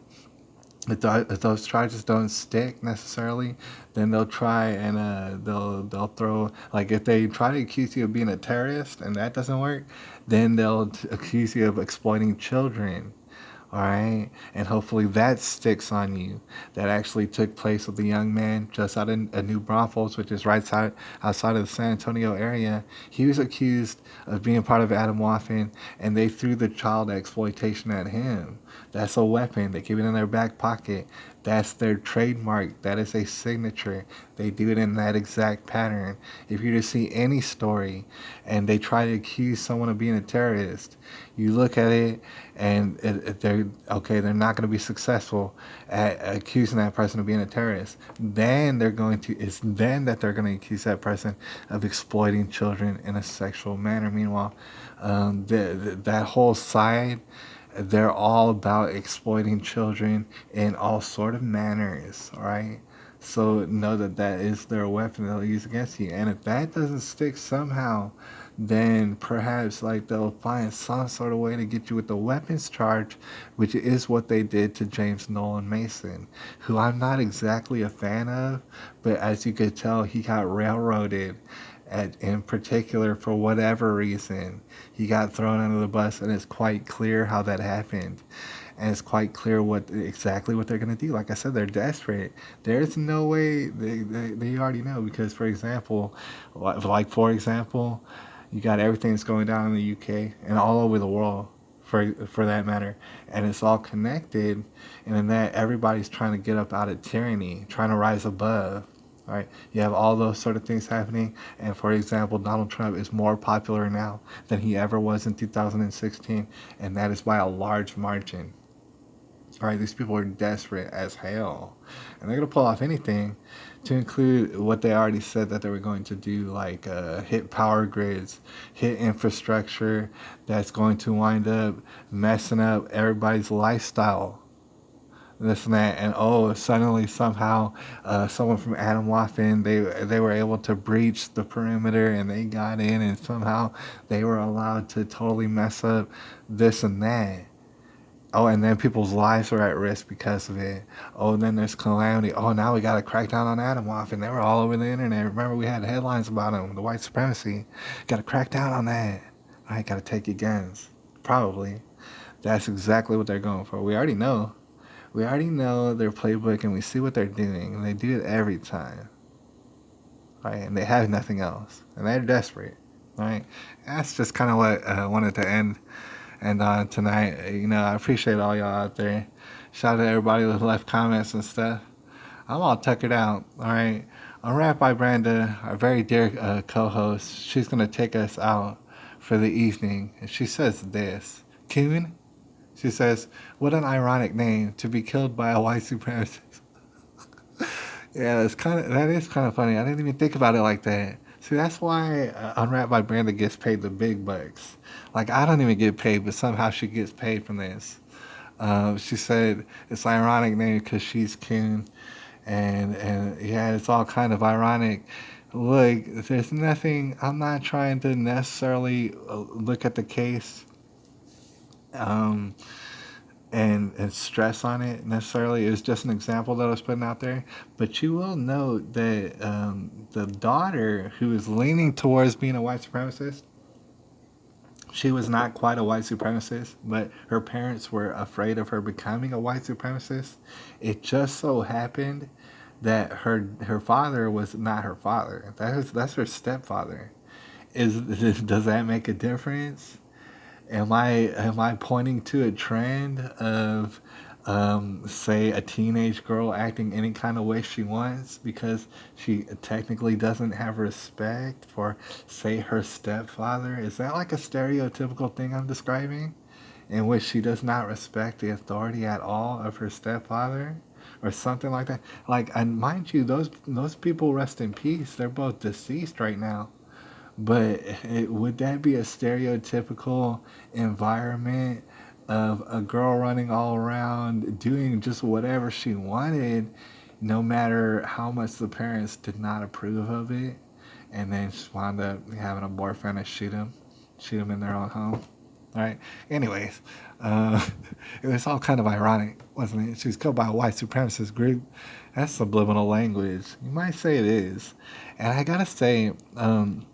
if those charges don't stick necessarily, then they'll try and they'll throw, like, if they try to accuse you of being a terrorist and that doesn't work, then they'll accuse you of exploiting children. All right, and hopefully that sticks on you. That actually took place with a young man just out in New Braunfels, which is outside of the San Antonio area. He was accused of being part of Atomwaffen, and they threw the child exploitation at him. That's a weapon. They keep it in their back pocket. That's their trademark. That is a signature. They do it in that exact pattern. If you just see any story and they try to accuse someone of being a terrorist, you look at it and they're okay. They're not going to be successful at accusing that person of being a terrorist. Then they're going to. It's then that they're going to accuse that person of exploiting children in a sexual manner. Meanwhile, that whole side, they're all about exploiting children in all sort of manners. All right. So know that that is their weapon they'll use against you. And if that doesn't stick somehow, then perhaps like they'll find some sort of way to get you with the weapons charge, which is what they did to James Nolan Mason, who I'm not exactly a fan of, but as you could tell, he got railroaded. In particular, for whatever reason, he got thrown under the bus, and it's quite clear how that happened, and it's quite clear what exactly what they're going to do. Like I said, they're desperate. There's no way they already know because, for example, for example, you got everything that's going down in the UK and all over the world, for that matter, and it's all connected. And in that, everybody's trying to get up out of tyranny, trying to rise above. Right? You have all those sort of things happening, and for example, Donald Trump is more popular now than he ever was in 2016, and that is by a large margin. All right, these people are desperate as hell, and they're gonna pull off anything, to include what they already said that they were going to do, like hit power grids, hit infrastructure that's going to wind up messing up everybody's lifestyle. This and that, and oh, suddenly somehow, someone from Atomwaffen, they were able to breach the perimeter, and they got in, and somehow they were allowed to totally mess up this and that. Oh, and then people's lives are at risk because of it. Oh, and then there's calamity. Oh, now we got to crack down on Atomwaffen, and they were all over the internet. Remember, we had headlines about them, the white supremacy. Got to crack down on that. All right, got to take your guns. Probably. That's exactly what they're going for. We already know. We already know their playbook, and we see what they're doing, and they do it every time. Right? And they have nothing else, and they're desperate. Right? That's just kind of what I wanted to end and tonight. I appreciate all y'all out there. Shout out to everybody who left comments and stuff. I'm all tuckered out. All right. Unwrapped by Brenda, our very dear co-host. She's gonna take us out for the evening, and she says this: Coon. She says, "What an ironic name to be killed by a white supremacist." Yeah, that is kind of funny. I didn't even think about it like that. See, that's why Unwrapped by Brenda gets paid the big bucks. Like I don't even get paid, but somehow she gets paid from this. She said it's ironic name because she's Coon, and yeah, it's all kind of ironic. Look, there's nothing. I'm not trying to necessarily look at the case. Um, and stress on it necessarily. It was just an example that I was putting out there. But you will note that the daughter who is leaning towards being a white supremacist, she was not quite a white supremacist, but her parents were afraid of her becoming a white supremacist. It just so happened that her father was not her father. That's her stepfather. Is does that make a difference? Am I pointing to a trend of say a teenage girl acting any kind of way she wants because she technically doesn't have respect for, say, her stepfather? Is that like a stereotypical thing I'm describing, in which she does not respect the authority at all of her stepfather? Or something like that. Like, and mind you, those people rest in peace. They're both deceased right now. But would that be a stereotypical environment of a girl running all around doing just whatever she wanted, no matter how much the parents did not approve of it, and then just wound up having a boyfriend and shoot him in their own home? All right. Anyways, it was all kind of ironic. wasn't it? She was killed by a white supremacist group. That's subliminal language. You might say it is. And I gotta say, of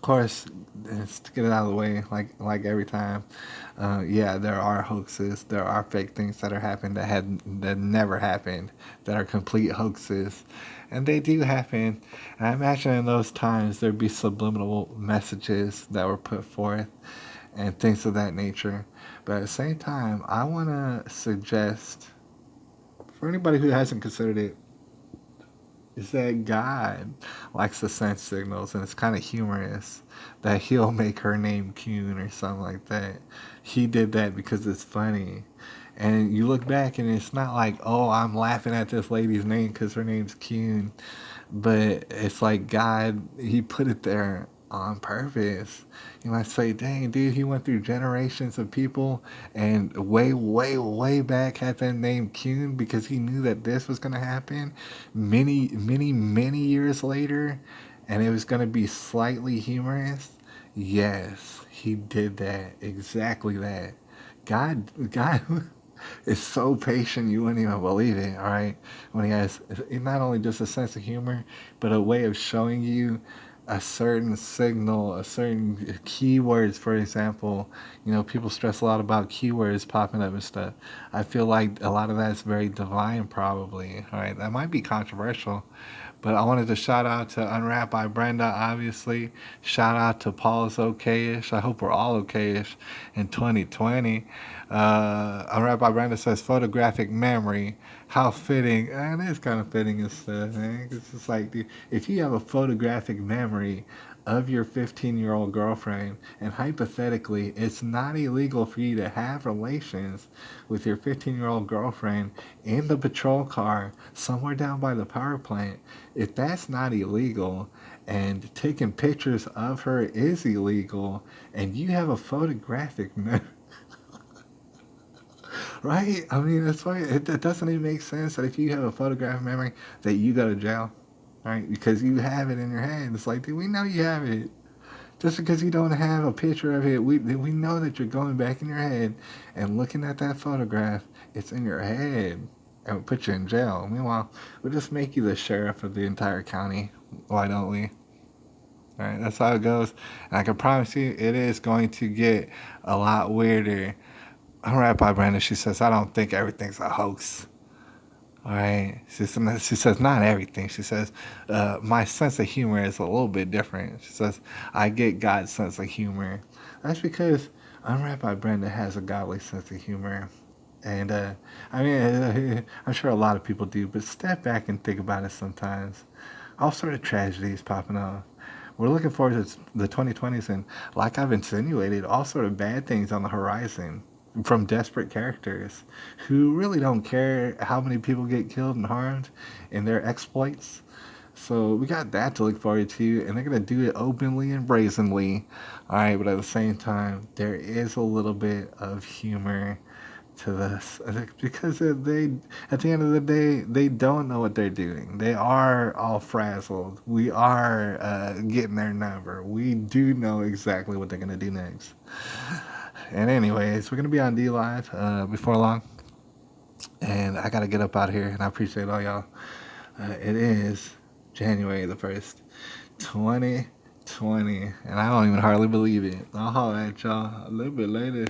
course, just to get it out of the way, like every time, yeah, there are hoaxes. There are fake things that are happening that never happened, that are complete hoaxes, and they do happen. And I imagine in those times there'd be subliminal messages that were put forth and things of that nature. But at the same time, I want to suggest for anybody who hasn't considered it is that God likes to send signals, and it's kind of humorous that he'll make her name Kuhn or something like that. He did that because it's funny. And you look back, and it's not like, oh, I'm laughing at this lady's name because her name's Kuhn. But it's like God, He put it there on purpose. You might say, dang, dude, He went through generations of people and way, way, way back had that name Kuhn because He knew that this was going to happen many, many, many years later and it was going to be slightly humorous. Yes, He did that. Exactly that. God is so patient you wouldn't even believe it, all right? When he has not only just a sense of humor, but a way of showing you a certain signal, a certain keywords, for example. You know, people stress a lot about keywords popping up and stuff. I feel like a lot of that's very divine, probably, all right? That might be controversial, but I wanted to shout out to Unwrapped by Brenda, obviously. Shout out to Paul's Okayish. I hope we're all okayish in 2020. Unwrapped by Brenda says photographic memory. How fitting. And it is kind of fitting and stuff, man. It's just like, dude, if you have a photographic memory of your 15-year-old girlfriend, and hypothetically, it's not illegal for you to have relations with your 15-year-old girlfriend in the patrol car somewhere down by the power plant, if that's not illegal and taking pictures of her is illegal and you have a photographic memory, right? I mean, that's why it doesn't even make sense that if you have a photographic memory that you go to jail, right? Because you have it in your head. It's like, dude, we know you have it. Just because you don't have a picture of it, we know that you're going back in your head and looking at that photograph. It's in your head and we put you in jail. Meanwhile, we'll just make you the sheriff of the entire county. Why don't we? All right, that's how it goes. And I can promise you, it is going to get a lot weirder. All right, by Brenda, she says, I don't think everything's a hoax. All right. She says, not everything. She says, my sense of humor is a little bit different. She says, I get God's sense of humor. That's because Unwrapped by Brenda has a godly sense of humor. And, I mean, I'm sure a lot of people do, but step back and think about it sometimes. All sort of tragedies popping off. We're looking forward to the 2020s, and like I've insinuated, all sort of bad things on the horizon from desperate characters who really don't care how many people get killed and harmed in their exploits. So we got that to look forward to, and they're gonna do it openly and brazenly. All right, but at the same time, there is a little bit of humor to this because they, at the end of the day, they don't know what they're doing. They are all frazzled. We are getting their number. We do know exactly what they're gonna do next. And anyways, we're gonna be on D Live before long, and I gotta get up out of here. And I appreciate all y'all. It is January the 1st, 2020, and I don't even hardly believe it. I'll holler at y'all a little bit later.